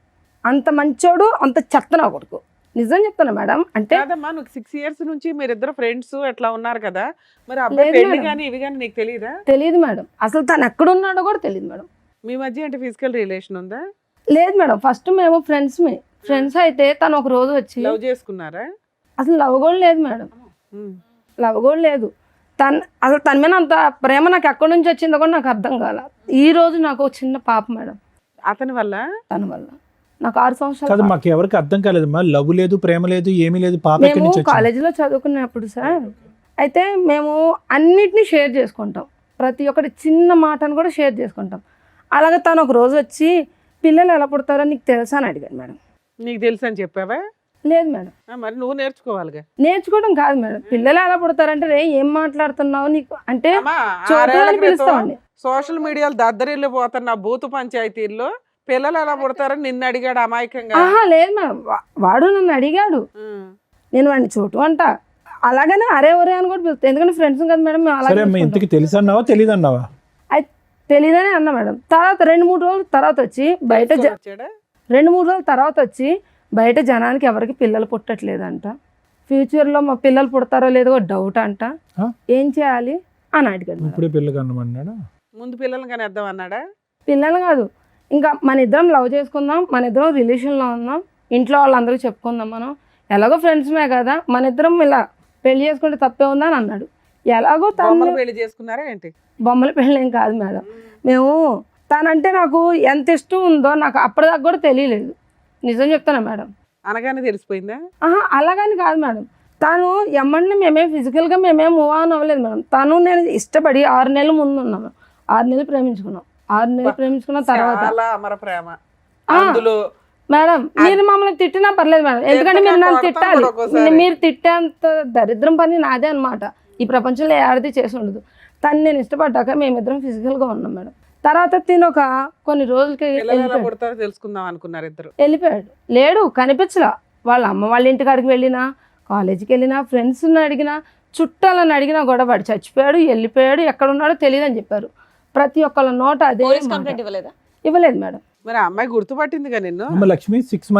అంత మంచోడు, అంత చెత్త నా కొడుకు. నిజం చెప్తున్నా మేడం. అంటే కాదమ్మా, నువ్వు 6 years నుంచి మీరిద్దరు ఫ్రెండ్స్ ఎట్లా ఉన్నారు కదా, మరి అబ్బాయి లేదు పెళ్లి మేడం. కానీ ఇవి కానీ నీకు తెలియదా? తెలియదు మేడం, అసలు తను ఎక్కడున్నాడో కూడా తెలియదు మేడం. మీ మధ్య అంటే ఫిజికల్ రిలేషన్ ఉందా? లేదు మేడం, ఫస్ట్ మేము ఫ్రెండ్స్ అయితే తను ఒక రోజు వచ్చి లవ్ చేసుకున్నారా? అసలు లవ్ కూడా లేదు మేడం, లవ్ కూడా లేదు. అసలు తన మీద అంత ప్రేమ నాకు ఎక్కడి నుంచి వచ్చిందో కూడా నాకు అర్థం కాల. ఈ రోజు నాకు ఒక చిన్న పాప మేడం, అతని వల్ల. తన వల్ల నాకు 6 సంవత్సరాలు కాదు, పాప. మాకు ఎవరికి అర్థం కాలేదమ్మా. లవ్ లేదు, ప్రేమ లేదు, ఏమీ లేదు. పాప ఎక్కడి మేము నుంచి వచ్చింది? కాలేజీలో చదువుకున్నప్పుడు సార్, అయితే మేము అన్నిటినీ షేర్ చేసుకుంటాం, ప్రతి ఒక్కటి చిన్న మాటను కూడా షేర్ చేసుకుంటాం. అలాగే తను ఒక రోజు వచ్చి పిల్లలు ఎలా పుడతారో నీకు తెలుసా అని అడిగాను మేడం. నీకు తెలుసు అని చెప్పావా? లేదు మేడం. మరి నువ్వు నేర్చుకోవాలిగా. నేర్చుకోవడం కాదు మేడం, పిల్లలు ఎలా పుడతారంటే రే ఏం మాట్లాడుతున్నావు నీకు అంటే అమ్మా, చోటు 6 ఏళ్ల అని పిలుస్తామండి. క్రితం సోషల్ మీడియాలో దద్దరిల్లు పోతున్న బూతు పంచాయతీల్లో పిల్లలు ఎలా పుడతారని నిన్ను అడిగాడు అమాయకంగా. ఆహా లేదు మేడం, వాడు నన్ను అడిగాడు, నేను వాడిని చోటు అంట, అలాగనే అరే ఒరే అని కూడా పిలుస్తాను, ఎందుకంటే ఫ్రెండ్స్ కదా మేడం. మేము సరే అమ్మా, అలాగే ఇంతకి తెలుసు అన్నావా తెలియదు అన్నావా? తెలీదనే అన్నా మేడం. తర్వాత 2-3 రోజుల తర్వాత వచ్చి బయట వచ్చాడా? 2-3 రోజుల తర్వాత వచ్చి బయట జనానికి ఎవరికి పిల్లలు పుట్టట్లేదంట, ఫ్యూచర్లో మా పిల్లలు పుడతారో లేదో డౌట్ అంట, ఏం చేయాలి అని అడిగాడు మేడం. ఇప్పుడే పిల్లలు కన్నమన్నాడా? ముందు పిల్లలు కానీ వద్దాం అన్నాడా? పిల్లలు కాదు, ఇంకా మన ఇద్దరం లవ్ చేసుకుందాం, మన ఇద్దరం రిలేషన్లో ఉందాం, ఇంట్లో వాళ్ళందరూ చెప్పుకుందాం, మనం ఎలాగో ఫ్రెండ్స్మే కదా, మన ఇద్దరం ఇలా పెళ్లి చేసుకుంటే తప్పే ఉందా అని అన్నాడు. ఎలాగో తను పెళ్లి చేసుకున్నారా ఏంటి? బొమ్మల పెళ్ళి ఏం కాదు మేడం. మేము తనంటే నాకు ఎంత ఇష్టం ఉందో నాకు అప్పటిదాకా కూడా తెలియలేదు, నిజం చెప్తాను మేడం. అనగానే తెలిసిపోయిందా? అలాగని కాదు మేడం, తను ఎమ్మడిని మేమేం ఫిజికల్గా మేమేం మూవ్ ఆన్ అవ్వలేదు మేడం. తను నేను ఇష్టపడి 6 నెలల ముందు ఉన్నాము, 6 నెలలు ప్రేమించుకున్నాం, 6 నెలలు ప్రేమించుకున్న తర్వాత అమర ప్రేమ అందులో. మేడం మీరు మమ్మల్ని తిట్టినా పర్లేదు మేడం, ఎందుకంటే మీరు నన్ను తిట్టాలి, మీరు తిట్టేంత దరిద్రం పని నాదే అనమాట. ఈ ప్రపంచంలో ఆడది చేసి ఉండదు. తను నేను ఇష్టపడ్డాక మేమిద్దరం ఫిజికల్గా ఉన్నాం మేడం. తర్వాత తిను ఒక కొన్ని రోజులకి పిల్లలు ఎలా వెళ్ళిపోయాడు. పుడతారో తెలుసుకుందాం అనుకున్నారు ఇద్దరు. వెళ్ళిపోయాడు, లేడు, కనిపించలా. వాళ్ళ అమ్మ వాళ్ళ ఇంటికాడికి వెళ్ళినా, కాలేజీకి వెళ్ళినా, ఫ్రెండ్స్ని అడిగినా, చుట్టాలని అడిగినా కూడా వాడు చచ్చిపోయాడు, వెళ్ళిపోయాడు, ఎక్కడ ఉన్నాడో తెలియదు అని చెప్పారు. ప్రతి ఒక్కళ్ళ నోట అదే పోలీస్ మాట. కంప్లైంట్ ఇవ్వలేదా? ఇవ్వలేదు మేడం. మరి ఆ అమ్మాయి గుర్తుపట్టిందిగా నిన్ను. అమ్మ లక్ష్మి 6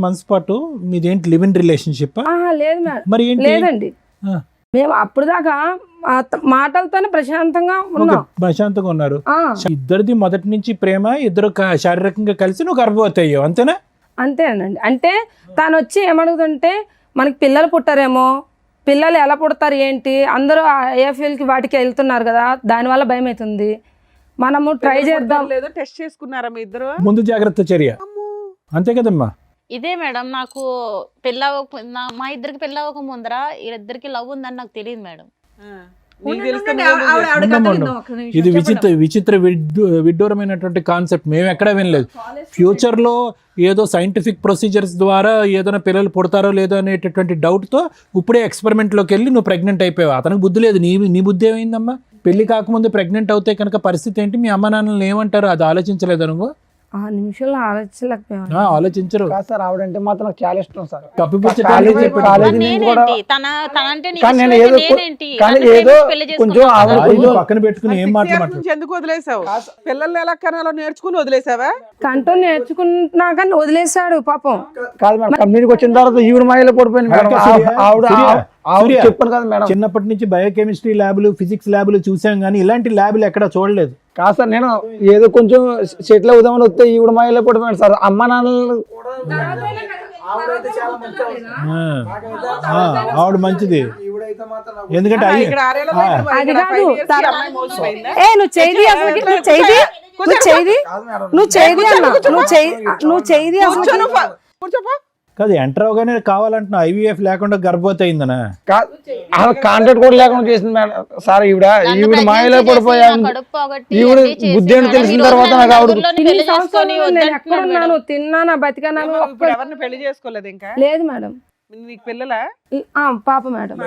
months పాటు మీదేంటి లివ్ ఇన్ రిలేషన్షిప్? ఆహా లేదు మేడం, మరి ఏంటి? లేదండి. ఆ. మేము అప్పుడు దాకా మాటలతోనే ప్రశాంతంగా ఉన్నాం. ప్రశాంతంగా ఉన్నారు. ఆ, ఇద్దరిది మొదటి నుంచి ప్రేమ, ఇద్దరు శారీరకంగా కలిసి నువ్వు గర్భవతి అయ్యావు, అంతేనా? అంతేనండి. అంటే తను వచ్చి ఏమడుగుతుంటే మనకి పిల్లలు పుట్టారేమో, పిల్లలు ఎలా పుడతారు ఏంటి, అందరూ ఏఎఫ్ఎల్కి వాటికి వెళ్తున్నారు కదా, దానివల్ల భయం అవుతుంది, మనము ట్రై చేద్దాం. లేదో టెస్ట్ చేసుకున్నారా మీ ఇద్దరు? ముందు జాగ్రత్త చర్య, అంతే కదమ్మా? ఇదే మేడం, నాకు మా ఇద్దరికి పెళ్ళి అవ్వక ముందర వీళ్ళిద్దరికి లవ్ ఉందని నాకు తెలియదు మేడం. నీకు తెలిస్తే ఉండండి, నువ్వు ఆవిడ కథ ఉండమ్మా, విందాం ఒక్క నిమిషం. ఇది చెప్పండి. విచిత్ర విడ్డూరమైనటువంటి కాన్సెప్ట్. మేము ఎక్కడా వినలేదు. ఫ్యూచర్లో ఏదో సైంటిఫిక్ ప్రొసీజర్స్ ద్వారా ఏదైనా పిల్లలు పుడతారో లేదో అనేటటువంటి డౌట్తో ఇప్పుడే ఎక్స్పెరిమెంట్లోకి వెళ్ళి నువ్వు ప్రెగ్నెంట్ అయిపోయావు. అతనికి బుద్ధి లేదు, నీ బుద్ధి ఏమైందమ్మా? పెళ్లి కాకముందు ప్రెగ్నెంట్ అవుతే కనుక పరిస్థితి ఏంటి? మీ అమ్మ నాన్నలు ఏమంటారు? అది ఆలోచించలేదు నువ్వు? ఆ నిమిషంలో ఆలోచించలేకపోయాను. ఆలోచించరు. కాదు సార్, ఆవిడంటే మాత్రం నాకు చాలా ఇష్టం సార్. కప్పిపుచ్చటానికి కాలేజీ నుంచి కూడా కానీ నేను ఏదో కొంచెం ఆవిడ కొంచెం పక్కన పెట్టుకుని ఏం 6 years మాట్లాడు. నుంచి ఎందుకు వదిలేసావు? పిల్లల్ని ఎలా కనాలో నేర్చుకుని వదిలేసావా? కంటూ నేర్చుకున్నాక వదిలేశాడు పాపం. కాదు మేడం, కంపెనీకి వచ్చిన తర్వాత ఈవిడ మాయలో పడిపోయింది మేడం. ఆవిడ చెప్పాను కదా మేడం. చిన్నప్పటి నుంచి బయోకెమిస్ట్రీ ల్యాబ్లు, ఫిజిక్స్ ల్యాబ్లు చూసాం కానీ ఇలాంటి ల్యాబ్లు ఎక్కడ చూడలేదు. కాదు సార్, నేను ఏదో కొంచెం సెటిల్ అవుదామని వస్తే ఈవిడ మాయలో పడిపోయాను సార్. అమ్మ నాన్నలు ఆవిడ మంచిది, ఎందుకంటే ఇక్కడ 6 ఏళ్ళ బయట అది ఇక్కడ కాదు. 5 years కి అమ్మాయి మోసపోయిందా? నువ్వు చేయి అసలు, నువ్వు చేయి అన్న, నువ్వు చేయి అసలు. కూర్చోపా. కాదు, ఎంటర్ అవగానే కావాలంటున్నా ఐవీఎఫ్ లేకుండా గర్భవతి అయిందనా? కాంట్రాక్ట్ కూడా లేకుండా చేసింది మేడం సార్. ఈవిడ మాయలో పడిపోయాను. ఈవిడ బుద్ధి అని తెలిసిన తర్వాత నాకు ఆవిడ ఇన్ని సంవత్సరాలు నేను ఎక్కడున్నాను, తిన్నానా, బతికానాను? ఇప్పుడు ఎవరిని పెళ్లి చేసుకోలేదు ఇంకా? లేదు మేడం. నీకు పిల్లలా? పాప మేడం.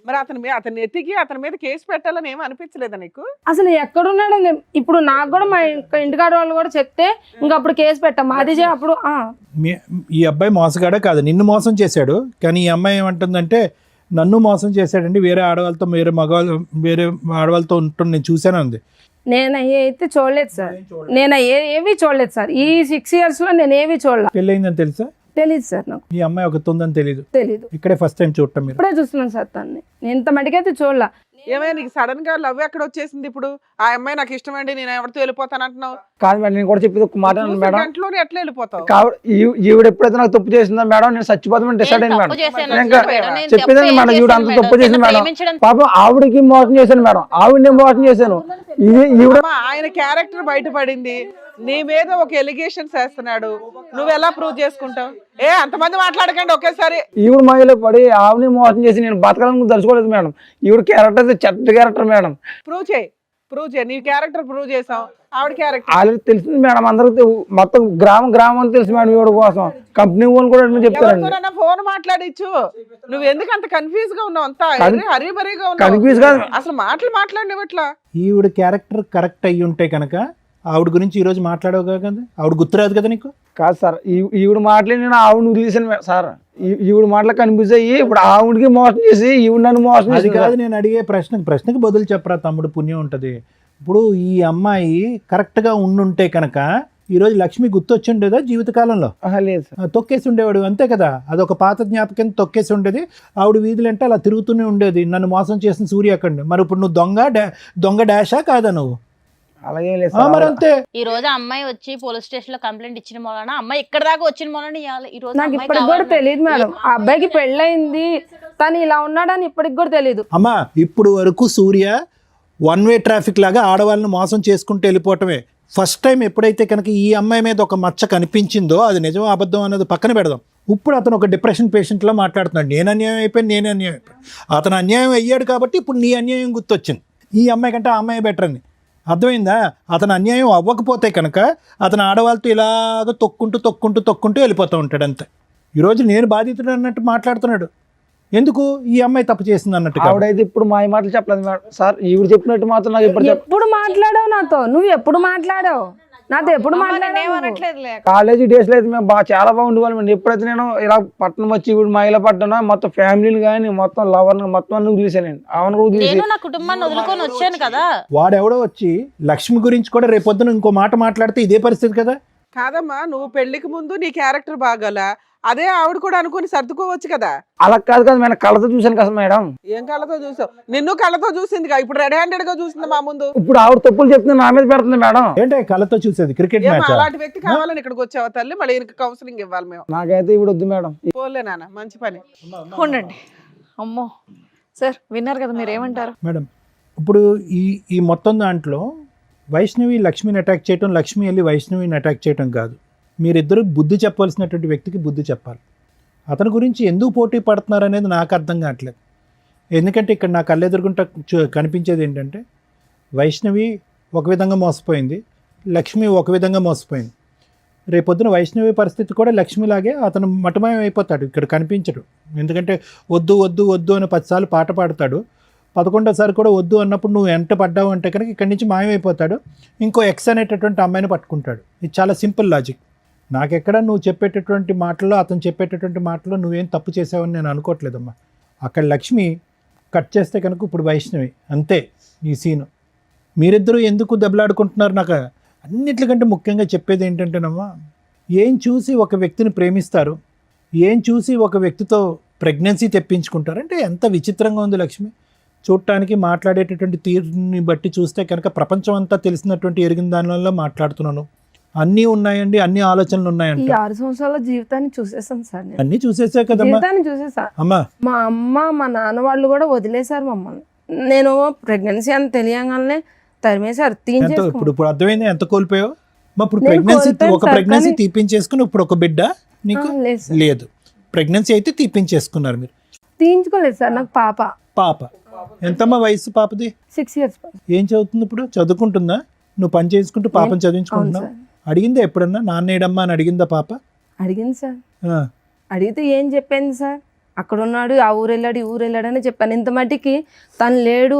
మరి అతన్ని ఎత్తికి అతని మీద కేసు పెట్టాలని ఏమీ అనిపించలేదా నీకు? అసలు ఎక్కడున్నాడు? ఇప్పుడు నాకు కూడా మా ఇంటికాడ వాళ్ళు కూడా చెప్తే ఇంకా అప్పుడు కేసు పెట్టాం. అది అప్పుడు ఈ అబ్బాయి మోసగాడే కాదు, నిన్ను మోసం చేశాడు. కానీ ఈ అమ్మాయి ఏమంటుందంటే నన్ను మోసం చేశాడండి, వేరే ఆడవాళ్ళతో ఉంటుంది, నేను చూశాను అంది. నేను అయితే చూడలేదు సార్, నేను ఏవి చూడలేదు సార్. ఈ 6 years లో నేను ఏవి చూడలేదు. పెళ్ళయిందని తెలుసా? తెలీదు సార్, నాకు ఈ అమ్మాయి ఒక ఉందని తెలీదు. ఇక్కడే ఫస్ట్ టైం చూడటం మీరు? ఇప్పుడే చూస్తున్నాను సార్ తన్ని. నేను ఇంత మటుకైతే చూడలా. ఏమైనా నీకు సడన్ గా లవ్ ఎక్కడ వచ్చేసింది? ఇప్పుడు ఆ అమ్మాయి నాకు ఇష్టం అండి, నేను ఎవరితో వెళ్ళిపోతాను అంటున్నావు. కాదు మేడం, నేను కూడా చెప్పేది ఒక మాట మేడం. గంటలోనే ఎట్లా వెళ్ళిపోతావు? ఈవిడ ఎప్పుడైతే నాకు తప్పు చేసిందో మేడం, నేను చచ్చిపోతామని డిసైడ్ అయింది మేడం. చెప్పేదండి మేడం, ఈవిడ అంత తప్పు చేసింది మేడం. పాపం ఆవిడకి మోసం చేశాను మేడం, ఆవిడని మోసం చేశాను. ఆయన క్యారెక్టర్ బయటపడింది, నీ మీద ఒక ఎలిగేషన్స్ వేస్తున్నాడు, నువ్వు ఎలా ప్రూవ్ చేసుకుంటావు? అంతమంది మాట్లాడకండి ఒకేసారి. ఈవిడ మాయలో పడి ఆవిడని మోసం చేసి నేను బతకాలని దర్చుకోలేదు మేడం. ఈవిడ క్యారెక్టర్ చెడ్డ క్యారెక్టర్ మేడం. ప్రూవ్ చేయి నీ క్యారెక్టర్ ప్రూవ్ చేసాం, ఆవిడ క్యారెక్టర్ ఆల్రెడీ తెలిసింది మేడం, అందరికి మొత్తం గ్రామం అని తెలుసు మేడం. ఈవిడ కోసం కంపెనీ వాళ్ళు కూడా చెప్తారండి. ఫోన్ మాట్లాడిచ్చు. నువ్వు ఎందుకు అంత కన్ఫ్యూజ్ గా ఉన్నావు? అంతా హరిబరిగా కన్ఫ్యూజ్ కాదు, అసలు మాట్లాడినట్లా. ఈవిడ క్యారెక్టర్ కరెక్ట్ అయ్యి ఉంటే కనుక ఆవిడ గురించి ఈ రోజు మాట్లాడవు కదా, ఆవిడ గుర్తురాదు కదా నీకు? కాదు సార్, ఈవిడ మాటలు నేను ఆవిడని వదిలేసాను సార్. ఈవిడ మాటలు కన్ఫ్యూజ్ అయ్యి ఇప్పుడు ఆవిడకి మోసం చేసి ఈవిడ నన్ను మోసం చేసి కాదు. నేను అడిగే ప్రశ్నకి బదులు చెప్పరా తమ్ముడు, పుణ్యం ఉంటుంది. ఇప్పుడు ఈ అమ్మాయి కరెక్ట్ గా ఉండుంటే కనుక ఈ రోజు లక్ష్మి గుర్తొచ్చిండేదా జీవితకాలంలో? లేదు సార్, తొక్కేసి ఉండేవాడు, అంతే కదా. అదొక పాత జ్ఞాపకం, తొక్కేసి ఉండేది. ఆవిడ వీధులంటే అలా తిరుగుతూనే ఉండేది, నన్ను మోసం చేసిన సూర్య అక్కడ. మరి ఇప్పుడు నువ్వు దొంగ డాషా కాదా నువ్వు? అలాగే లేదు మరి అంతే. ఈ రోజు అమ్మాయి వచ్చి పోలీస్ స్టేషన్ లో కంప్లైంట్ ఇచ్చిన మూలన, అమ్మాయి ఇక్కడ దాకా వచ్చిన మూలన ఈ రోజు నాకు ఇప్పటికి కూడా తెలియదు మేడం. ఆ అబ్బాయికి పెళ్ళయింది, తను ఇలా ఉన్నాడని ఇప్పటికి కూడా తెలియదు. అమ్మా, ఇప్పుడు వరకు సూర్య 1 way ట్రాఫిక్ లాగా ఆడవాళ్ళని మోసం చేసుకుంటూ వెళ్ళిపోవటమే. ఫస్ట్ టైం ఎప్పుడైతే కనుక ఈ అమ్మాయి మీద ఒక మచ్చ కనిపించిందో, అది నిజం అబద్ధం అన్నది పక్కన పెడదాం. ఇప్పుడు అతను ఒక డిప్రెషన్ పేషెంట్లా మాట్లాడుతున్నాడు. నేను అన్యాయం అయిపోయాను. అతను అన్యాయం అయ్యాడు కాబట్టి ఇప్పుడు నీ అన్యాయం గుర్తొచ్చింది. ఈ అమ్మాయి కంటే ఆ అమ్మాయి బెటర్ అని అర్థమైందా? అతను అన్యాయం అవ్వకపోతే కనుక అతను ఆడవాళ్ళతో ఇలాగ తొక్కుంటూ వెళ్ళిపోతూ ఉంటాడు అంతే. ఈరోజు నేను బాధితుడు అన్నట్టు మాట్లాడుతున్నాడు. ఎందుకు ఈ అమ్మాయి తప్పు చేసింది అన్నట్టుగా. ఆవిడైతే ఇప్పుడు మా మాటలు చెప్పలేదు మేడం సార్. ఈవిడ చెప్పినట్టు మాత్రం నాకు ఇప్పుడు ఎప్పుడు మాట్లాడావు నాతో? నువ్వు ఎప్పుడు మాట్లాడావు నాతో? ఎప్పుడు మాట్లాడావు? ఏమనట్లేదులే. కాలేజీ డేస్ లో అయితే మేము చాలా బాగుండేవాళ్ళం. ఎప్పుడైతే నేను ఇలా పట్టణం వచ్చి ఇప్పుడు మహిళ పట్టణం మొత్తం ఫ్యామిలీలు కానీ మొత్తం లవర్ మొత్తం అన్ని వదిలేసానండి. ఆమెను వదిలేసి నేను నా కుటుంబాన్ని వదులుకొని వచ్చాను కదా. వాడెవడో వచ్చి లక్ష్మి గురించి కూడా రేపొద్దున ఇంకో మాట మాట్లాడితే ఇదే పరిస్థితి కదా. కాదమ్మా, నువ్వు పెళ్లికి ముందు నీ క్యారెక్టర్ బాగాల, అదే ఆవిడ కూడా అనుకుని సర్దుకోవచ్చు కదా. అలా కాదు కదా మేడం, కళ్ళతో చూశాను కదా మేడం. ఏం కళ్ళతో చూసావు? నిన్ను కళ్ళతో చూసింది, ఇప్పుడు రెడ్ హ్యాండెడ్ గా చూసింది మా ముందు. ఇప్పుడు ఆవిడ తప్పులు చెప్తుంది నా మీద పెడుతుంది మేడం. ఏంటంటే కళ్ళతో చూసేది క్రికెట్ ఏమో మ్యాచ్. అలాంటి వ్యక్తి కావాలని ఇక్కడికి వచ్చావా తల్లి? మళ్ళీ ఈయనకి కౌన్సిలింగ్ ఇవ్వాలి మేము. నాకైతే ఇప్పుడు వద్దు మేడం. పోలే నాన్న, మంచి పని. ఉండండి. అమ్మో సార్, విన్నారు కదా, మీరు ఏమంటారు? మేడం ఇప్పుడు ఈ మొత్తం దాంట్లో వైష్ణవి లక్ష్మిని అటాక్ చేయటం, లక్ష్మి వెళ్ళి వైష్ణవిని అటాక్ చేయటం కాదు. మీరిద్దరు బుద్ధి చెప్పవలసినటువంటి వ్యక్తికి బుద్ధి చెప్పాలి. అతని గురించి ఎందుకు పోటీ పడుతున్నారు అనేది నాకు అర్థం కావట్లేదు. ఎందుకంటే ఇక్కడ నా కళ్ళెదురుగుంట కనిపించేది ఏంటంటే వైష్ణవి ఒక విధంగా మోసపోయింది, లక్ష్మి ఒక విధంగా మోసపోయింది. రేపొద్దున వైష్ణవి పరిస్థితి కూడా లక్ష్మిలాగే అతను మటమయం అయిపోతాడు, ఇక్కడ కనిపించడు. ఎందుకంటే వద్దు వద్దు వద్దు అని 10 సార్లు పాట పాడతాడు, 11వ కూడా వద్దు అన్నప్పుడు నువ్వు ఎంట పడ్డావు అంటే కనుక ఇక్కడి నుంచి మాయమైపోతాడు, ఇంకో ఎక్స్ అనేటటువంటి అమ్మాయిని పట్టుకుంటాడు. ఇది చాలా సింపుల్ లాజిక్. నాకెక్కడ నువ్వు చెప్పేటటువంటి మాటల్లో, అతను చెప్పేటటువంటి మాటల్లో నువ్వేం తప్పు చేసావని నేను అనుకోవట్లేదమ్మా. అక్కడ లక్ష్మి కట్ చేస్తే కనుక ఇప్పుడు వైష్ణవి, అంతే ఈ సీను. మీరిద్దరూ ఎందుకు దెబ్బలాడుకుంటున్నారు? నాకు అన్నిటికంటే ముఖ్యంగా చెప్పేది ఏంటంటేనమ్మా, ఏం చూసి ఒక వ్యక్తిని ప్రేమిస్తారు, ఏం చూసి ఒక వ్యక్తితో ప్రెగ్నెన్సీ తెప్పించుకుంటారు అంటే ఎంత విచిత్రంగా ఉంది లక్ష్మి. చూడటానికి మాట్లాడేటటువంటి తీరుని బట్టి చూస్తే కనుక ప్రపంచం అంతా తెలిసినటువంటి ఎరిగిన దానివల్ల మాట్లాడుతున్నాను. అన్నీ ఉన్నాయండి, అన్ని ఆలోచనలు ఈ ఉన్నాయంట. 6 సంవత్సరాల జీవితాన్ని చూసేసాను సార్ నేను. అన్నీ చూసేసా కదమ్మా. జీవితాన్ని చూసేసా. అమ్మా మా అమ్మ మా నాన్న వాళ్ళు కూడా వదిలేశారు మమ్మల్ని. నేను ప్రెగ్నెన్సీ అని తెలియగానే తరిమేశారు, ఎంత తీయించేసుకున్నాను. ఇప్పుడు అర్థమైంది ఎంత కోల్పోయావు. ఇప్పుడు నేను ప్రెగ్నెన్సీ, కోల్పోయాను ఒక సార్, ప్రెగ్నెన్సీ కానీ- తీపించేసుకుని ఇప్పుడు ఒక బిడ్డ నీకు లేదు సార్, లేదు. ప్రెగ్నెన్సీ అయితే తీపించేసుకున్నారు మీరు. తీయించుకోలేదు సార్. నాకు పాప ఎంతమ్మా వయసు పాపది? 6 years. ఏం చదువుతుంది ఇప్పుడు? చదువుకుంటుందా? నువ్వు పని చేసుకుంటూ పాపను అవును చదివించుకుంటున్నావు? సార్. అడిగిందా ఎప్పుడన్నా నాన్నేడమ్మా అని అడిగిందా పాప? అడిగింది సార్. ఆ, అడిగితే ఏం చెప్పింది సార్, అక్కడ ఉన్నాడు, ఆ ఊరు వెళ్ళాడు, ఈ ఊరు వెళ్ళాడని చెప్పాను. ఇంత మట్టికి తను లేడు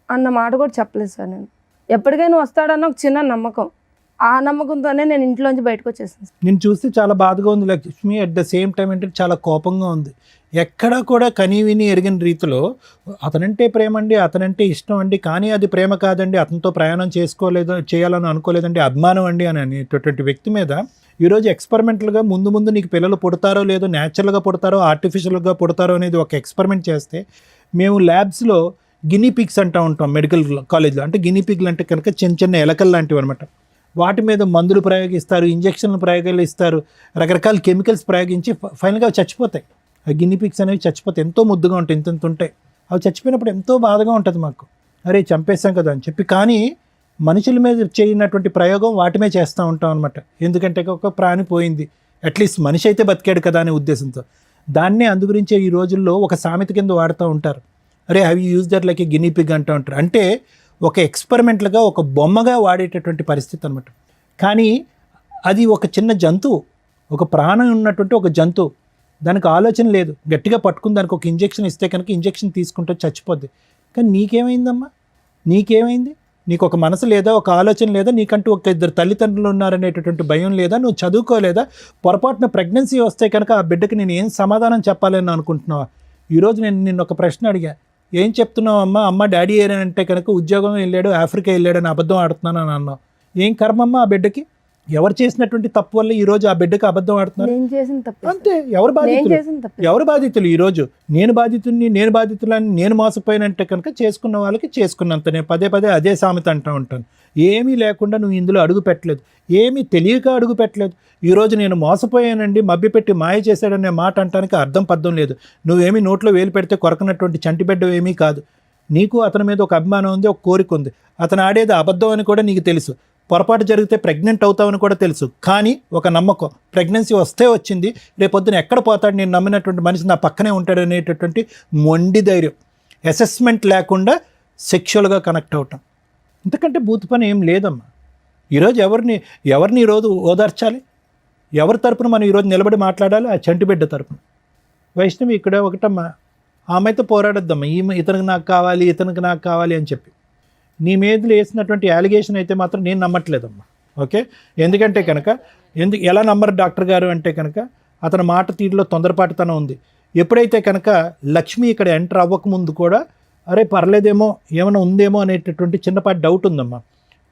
అన్న మాట కూడా చెప్పలేదు సార్. నేను ఎప్పటికైనా వస్తాడన్న ఒక చిన్న నమ్మకం, ఆ నమ్మకంతోనే నేను ఇంట్లోంచి బయటకు వచ్చేసాను సార్. నేను చూస్తే చాలా బాధగా ఉంది Lakshmi. At the same time అంటే చాలా కోపంగా ఉంది. ఎక్కడా కూడా కనీవిని ఎరిగిన రీతిలో అతనంటే ప్రేమ అండి, అతనంటే ఇష్టం అండి, కానీ అది ప్రేమ కాదండి, అతనితో ప్రయాణం చేయాలని అనుకోలేదండి, అభిమానం అండి అని అనేటటువంటి వ్యక్తి మీద ఈరోజు ఎక్స్పెరిమెంటల్గా ముందు నీకు పిల్లలు పుడతారో లేదో, న్యాచురల్గా పుడతారో ఆర్టిఫిషియల్గా పుడతారో అనేది ఒక ఎక్స్పెరిమెంట్ చేస్తే, మేము ల్యాబ్స్లో గినీ పిగ్స్ అంటూ ఉంటాం మెడికల్ కాలేజ్లో. అంటే గినీ పిగ్లు అంటే కనుక చిన్న ఎలకలు లాంటివి అనమాట. వాటి మీద మందులు ప్రయోగిస్తారు, ఇంజక్షన్లు ప్రయోగాలు ఇస్తారు, రకరకాల కెమికల్స్ ప్రయోగించి ఫైనల్గా అవి చచ్చిపోతాయి. ఆ గినీ పిగ్స్ అనేవి చచ్చిపోతాయి, ఎంతో ముద్దుగా ఉంటాయి, ఇంత ఉంటాయి. అవి చచ్చిపోయినప్పుడు ఎంతో బాధగా ఉంటుంది మాకు, అరే చంపేస్తాం కదా అని చెప్పి. కానీ మనుషుల మీద చేయనటువంటి ప్రయోగం వాటి మీద చేస్తూ ఉంటాం అనమాట. ఎందుకంటే ఒక ప్రాణి పోయింది, అట్లీస్ట్ మనిషి అయితే బతికాడు కదా అనే ఉద్దేశంతో. దాన్నే అందు గురించే ఈ రోజుల్లో ఒక సామెత కింద వాడుతూ ఉంటారు, అరే have you use that like a guinea pig అంటూ ఉంటారు. అంటే ఒక ఎక్స్పెరిమెంట్లుగా, ఒక బొమ్మగా వాడేటటువంటి పరిస్థితి అనమాట. కానీ అది ఒక చిన్న జంతువు, ఒక ప్రాణం ఉన్నటువంటి ఒక జంతువు, దానికి ఆలోచన లేదు. గట్టిగా పట్టుకుని దానికి ఒక ఇంజెక్షన్ ఇస్తే కనుక ఇంజెక్షన్ తీసుకుంటే చచ్చిపోద్ది. కానీ నీకేమైందమ్మా? నీకేమైంది? నీకు ఒక మనసు లేదా, ఒక ఆలోచన లేదా, నీకంటూ ఒక 2 తల్లిదండ్రులు ఉన్నారనేటటువంటి భయం లేదా, నువ్వు చదువుకోలేదా? పొరపాటున ప్రెగ్నెన్సీ వస్తే కనుక ఆ బిడ్డకి నేను ఏం సమాధానం చెప్పాలని అనుకుంటున్నావా? ఈరోజు నేను నిన్న ఒక ప్రశ్న అడిగా, ఏం చెప్తున్నావు అమ్మ డాడీ ఏనంటే కనుక ఉద్యోగం వెళ్ళాడు, ఆఫ్రికా వెళ్ళాడని అబద్ధం ఆడుతున్నాను అని అన్నావు. ఏం కర్మమ్మ ఆ బిడ్డకి? ఎవరు చేసినటువంటి తప్పు వల్ల ఈ రోజు ఆ బిడ్డకి అబద్ధం ఆడుతున్నారు? నేను చేసిన తప్పు. అంతే. ఎవరు బాధితులు? ఎవరు బాధితులు? ఈరోజు నేను బాధితులని నేను మోసపోయినంటే కనుక చేసుకున్న వాళ్ళకి చేసుకున్నంతనే. పదే అదే సామెత అంటూ ఉంటాను. ఏమీ లేకుండా నువ్వు ఇందులో అడుగు పెట్టలేదు, ఏమీ తెలియక అడుగు పెట్టలేదు. ఈరోజు నేను మోసపోయానండి, మభ్యపెట్టి మాయ చేశాడనే మాట అంటానికి అర్థం పద్ధం లేదు. నువ్వేమీ నోట్లో వేలు పెడితే కొరకనటువంటి చంటిబిడ్డ ఏమీ కాదు. నీకు అతని మీద ఒక అభిమానం ఉంది, ఒక కోరిక ఉంది. అతను ఆడేది అబద్ధం అని కూడా నీకు తెలుసు. పొరపాటు జరిగితే ప్రెగ్నెంట్ అవుతామని కూడా తెలుసు. కానీ ఒక నమ్మకం, ప్రెగ్నెన్సీ వస్తే వచ్చింది, రేపొద్దున ఎక్కడ పోతాడు, నేను నమ్మినటువంటి మనిషి నా పక్కనే ఉంటాడు అనేటటువంటి మొండి ధైర్యం. అసెస్మెంట్ లేకుండా సెక్షువల్గా కనెక్ట్ అవటం, ఇంతకంటే బూత్ పని ఏం లేదమ్మా. ఈరోజు ఎవరిని ఈరోజు ఓదార్చాలి? ఎవరి తరపున మనం ఈరోజు నిలబడి మాట్లాడాలి? ఆ చంటిబిడ్డ తరపున. వైష్ణవి ఇక్కడ ఒకటమ్మా, ఆ అమ్మాయితో పోరాడొద్దమ్మా, ఇతనికి నాకు కావాలి, ఇతనికి నాకు కావాలి అని చెప్పి. నీ మీద వేసినటువంటి అలిగేషన్ అయితే మాత్రం నేను నమ్మట్లేదమ్మా. ఓకే, ఎందుకంటే కనుక ఎలా నమ్మరు డాక్టర్ గారు అంటే కనుక అతని మాట తీరులో తొందరపాటుతనం ఉంది. ఎప్పుడైతే కనుక లక్ష్మి ఇక్కడ ఎంటర్ అవ్వకముందు కూడా అరే పర్లేదేమో ఏమైనా ఉందేమో అనేటటువంటి చిన్నపాటి డౌట్ ఉందమ్మా.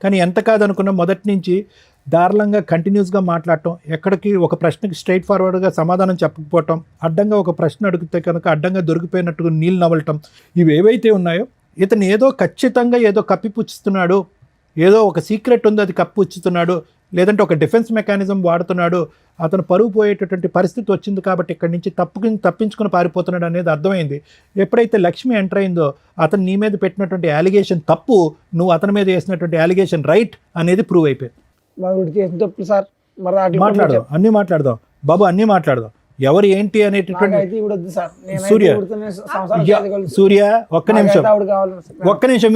కానీ ఎంత కాదనుకున్నా మొదటి నుంచి దారుణంగా కంటిన్యూస్గా మాట్లాడటం, ఎక్కడికి ఒక ప్రశ్నకి స్ట్రైట్ ఫార్వర్డ్గా సమాధానం చెప్పకపోవటం, అడ్డంగా ఒక ప్రశ్న అడిగితే కనుక అడ్డంగా దొరికిపోయినట్టుగా నీళ్ళు నవ్వటం, ఇవి ఏవైతే ఉన్నాయో ఇతను ఏదో ఖచ్చితంగా ఏదో కప్పిపుచ్చుతున్నాడు, ఏదో ఒక సీక్రెట్ ఉంది అది కప్పిపుచ్చుతున్నాడు, లేదంటే ఒక డిఫెన్స్ మెకానిజం వాడుతున్నాడు, అతను పరువు పోయేటటువంటి పరిస్థితి వచ్చింది కాబట్టి ఇక్కడి నుంచి తప్పించుకుని పారిపోతున్నాడు అనేది అర్థమైంది. ఎప్పుడైతే లక్ష్మి ఎంటర్ అయిందో అతను నీ మీద పెట్టినటువంటి అలిగేషన్ తప్పు, నువ్వు అతని మీద వేసినటువంటి అలిగేషన్ రైట్ అనేది ప్రూవ్ అయిపోయింది. చేసిన తప్పు సార్, మరి మాట్లాడదాం, అన్నీ మాట్లాడదాం బాబు, అన్నీ మాట్లాడదాం. ఎవరు ఏంటి అనేటటువంటి సూర్య ఒక్క నిమిషం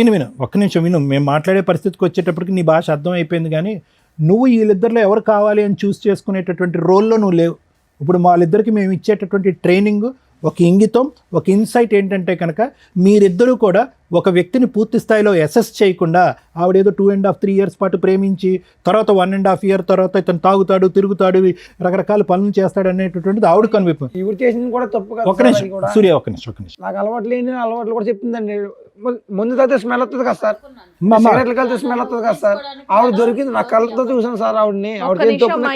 విను. మేము మాట్లాడే పరిస్థితికి వచ్చేటప్పటికి నీ భాష అర్థం అయిపోయింది. కానీ నువ్వు వీళ్ళిద్దరిలో ఎవరు కావాలి అని చూస్ చేసుకునేటటువంటి రోల్లో నువ్వు లేవు. ఇప్పుడు వాళ్ళిద్దరికి మేము ఇచ్చేటటువంటి ట్రైనింగ్, ఒక ఇంగితం, ఒక ఇన్సైట్ ఏంటంటే కనుక మీరిద్దరూ కూడా ఒక వ్యక్తిని పూర్తి స్థాయిలో అసెస్ చేయకుండా ఆవిడేదో 2.5-3 years పాటు ప్రేమించి తర్వాత 1.5 year తర్వాత ఇతను తాగుతాడు, తిరుగుతాడు, రకరకాల పనులు చేస్తాడు అనేటటువంటిది ఆవిడ కనిపిస్తుంది. ఇవి చేసింది కూడా తప్పు కదా. ఒక నిమిషం సూర్య, ఒక నిమిషం. నాకు అలవాటు లేని అలవాట్లు కూడా చెప్తుందండి. ముందు తాగితే స్మెల్ వస్తుంది కదా సార్, సిగరెట్లు కలితే స్మెల్ వస్తుంది కదా సార్. ఆవిడ దొరికింది, నా కళ్ళతో చూసాను సార్ ఆవిడని.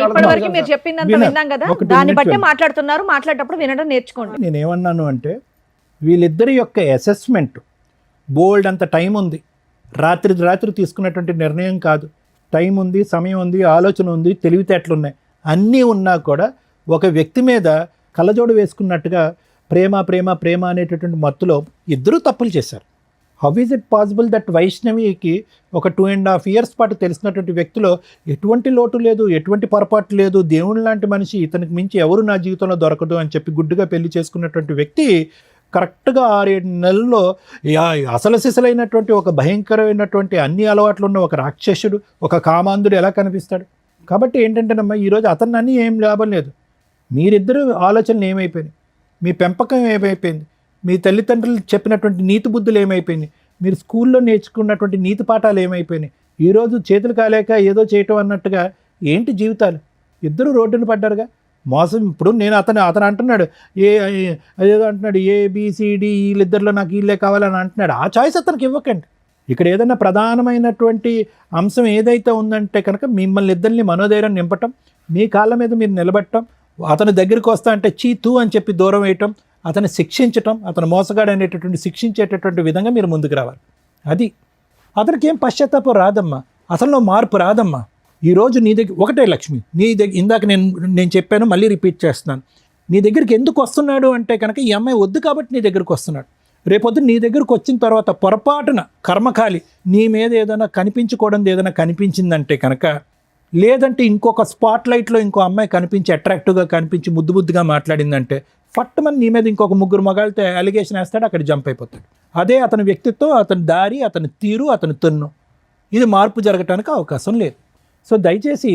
ఇప్పటివరకు మీరు చెప్పిందంతా విన్నాం కదా, దాన్ని బట్టి మాట్లాడుతున్నారు. మాట్లాడేటప్పుడు వినడం నేర్చుకోండి. నేనేమన్నాను అంటే వీళ్ళిద్దరి యొక్క అసెస్మెంట్ బోల్డ్ అంత టైం ఉంది, రాత్రి తీసుకున్నటువంటి నిర్ణయం కాదు. టైం ఉంది, సమయం ఉంది, ఆలోచన ఉంది, తెలివితేటలు ఉన్నాయి, అన్నీ ఉన్నా కూడా ఒక వ్యక్తి మీద కళ్ళజోడు వేసుకున్నట్టుగా ప్రేమ అనేటటువంటి మత్తులో ఇద్దరూ తప్పులు చేశారు. How is it possible that వైష్ణవికి ఒక 2.5 years పాటు తెలిసినటువంటి వ్యక్తిలో ఎటువంటి లోటు లేదు, ఎటువంటి పొరపాటు లేదు, దేవుని లాంటి మనిషి, ఇతనికి మించి ఎవరు నా జీవితంలో దొరకదు అని చెప్పి గుడ్డుగా పెళ్లి చేసుకున్నటువంటి వ్యక్తి కరెక్ట్గా 6-7 నెలల్లో అసలు సిసలైనటువంటి ఒక భయంకరమైనటువంటి అన్ని అలవాట్లు ఉన్న ఒక రాక్షసుడు, ఒక కామాంధుడు ఎలా కనిపిస్తాడు? కాబట్టి ఏంటంటేనమ్మా, ఈరోజు అతన్ని అన్నీ ఏం లాభం లేదు. మీరిద్దరూ ఆలోచనలు ఏమైపోయినాయి, మీ పెంపకం ఏమైపోయింది, మీ తల్లిదండ్రులు చెప్పినటువంటి నీతి బుద్ధులు ఏమైపోయినాయి, మీరు స్కూల్లో నేర్చుకున్నటువంటి నీతి పాఠాలు ఏమైపోయినాయి? ఈరోజు చేతులు కాలేక ఏదో చేయటం అన్నట్టుగా ఏంటి జీవితాలు? ఇద్దరు రోడ్డున పడ్డారుగా. మోసం. ఇప్పుడు నేను అతను అంటున్నాడు అదేదో అంటున్నాడు ABCD వీళ్ళిద్దరిలో నాకు వీళ్ళే కావాలని అంటున్నాడు. ఆ చాయిస్ అతనికి ఇవ్వకండి. ఇక్కడ ఏదైనా ప్రధానమైనటువంటి అంశం ఏదైతే ఉందంటే కనుక మిమ్మల్ని ఇద్దరిని మనోధైర్యం నింపటం, మీ కాళ్ళ మీద మీరు నిలబెట్టడం, అతని దగ్గరికి వస్తా అంటే చీతూ అని చెప్పి దూరం వేయటం, అతన్ని శిక్షించటం, అతను మోసగాడు అనేటటువంటి శిక్షించేటటువంటి విధంగా మీరు ముందుకు రావాలి. అది అతనికి ఏం పశ్చాత్తాపం రాదమ్మా, అతనిలో మార్పు రాదమ్మా. ఈరోజు నీ దగ్గర ఒకటే లక్ష్మి, నీ దగ్గర ఇందాక నేను చెప్పాను, మళ్ళీ రిపీట్ చేస్తున్నాను. నీ దగ్గరికి ఎందుకు వస్తున్నాడు అంటే కనుక ఈ అమ్మాయి వద్దు కాబట్టి నీ దగ్గరికి వస్తున్నాడు. రేపొద్దు నీ దగ్గరకు వచ్చిన తర్వాత పొరపాటున కర్మకాలి నీ మీద ఏదైనా కనిపించుకోవడం ఏదైనా కనిపించిందంటే కనుక, లేదంటే ఇంకొక స్పాట్ లైట్లో ఇంకో అమ్మాయి కనిపించి అట్రాక్టివ్గా కనిపించి ముద్దుగా మాట్లాడిందంటే ఫట్టుమని నీ మీద ఇంకొక 3 మగాళ్ళతో అలిగేషన్ వేస్తాడు, అక్కడ జంప్ అయిపోతాడు. అదే అతని వ్యక్తిత్వం, అతని దారి, అతని తీరు, అతని తన్ను, ఇది మార్పు జరగటానికి అవకాశం లేదు. సో దయచేసి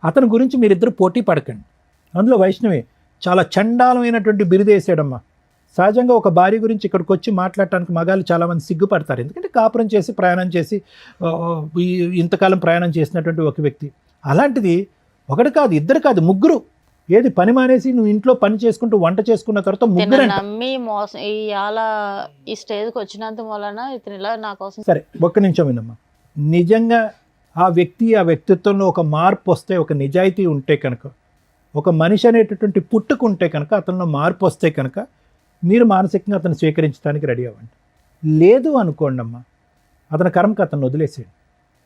అతని గురించి మీరిద్దరు పోటీ పడకండి. అందులో వైష్ణవి చాలా చండాలమైనటువంటి బిరుదేసాడమ్మా. సహజంగా ఒక భార్య గురించి ఇక్కడికి వచ్చి మాట్లాడటానికి మగాళ్ళు చాలామంది సిగ్గుపడతారు. ఎందుకంటే కాపురం చేసి ప్రయాణం చేసి ఇంతకాలం ప్రయాణం చేసినటువంటి ఒక వ్యక్తి. అలాంటిది ఒకటి కాదు, ఇద్దరు కాదు, 3. ఏది పని మానేసి నువ్వు ఇంట్లో పని చేసుకుంటూ వంట చేసుకున్న తర్వాత 3 నమ్మి మోసం ఈ స్టేజ్కి వచ్చినంత వలన ఇతను ఇలా నా కోసం. సరే ఒక్క నిమిషం వినమ్మా. నిజంగా ఆ వ్యక్తిత్వంలో ఒక మార్పు వస్తే, ఒక నిజాయితీ ఉంటే కనుక, ఒక మనిషి అనేటటువంటి పుట్టుకుంటే కనుక, అతనిలో మార్పు వస్తే కనుక మీరు మానసికంగా అతను స్వీకరించడానికి రెడీ అవ్వండి. లేదు అనుకోండి అమ్మా, అతని కర్మకు అతను వదిలేసేయండి.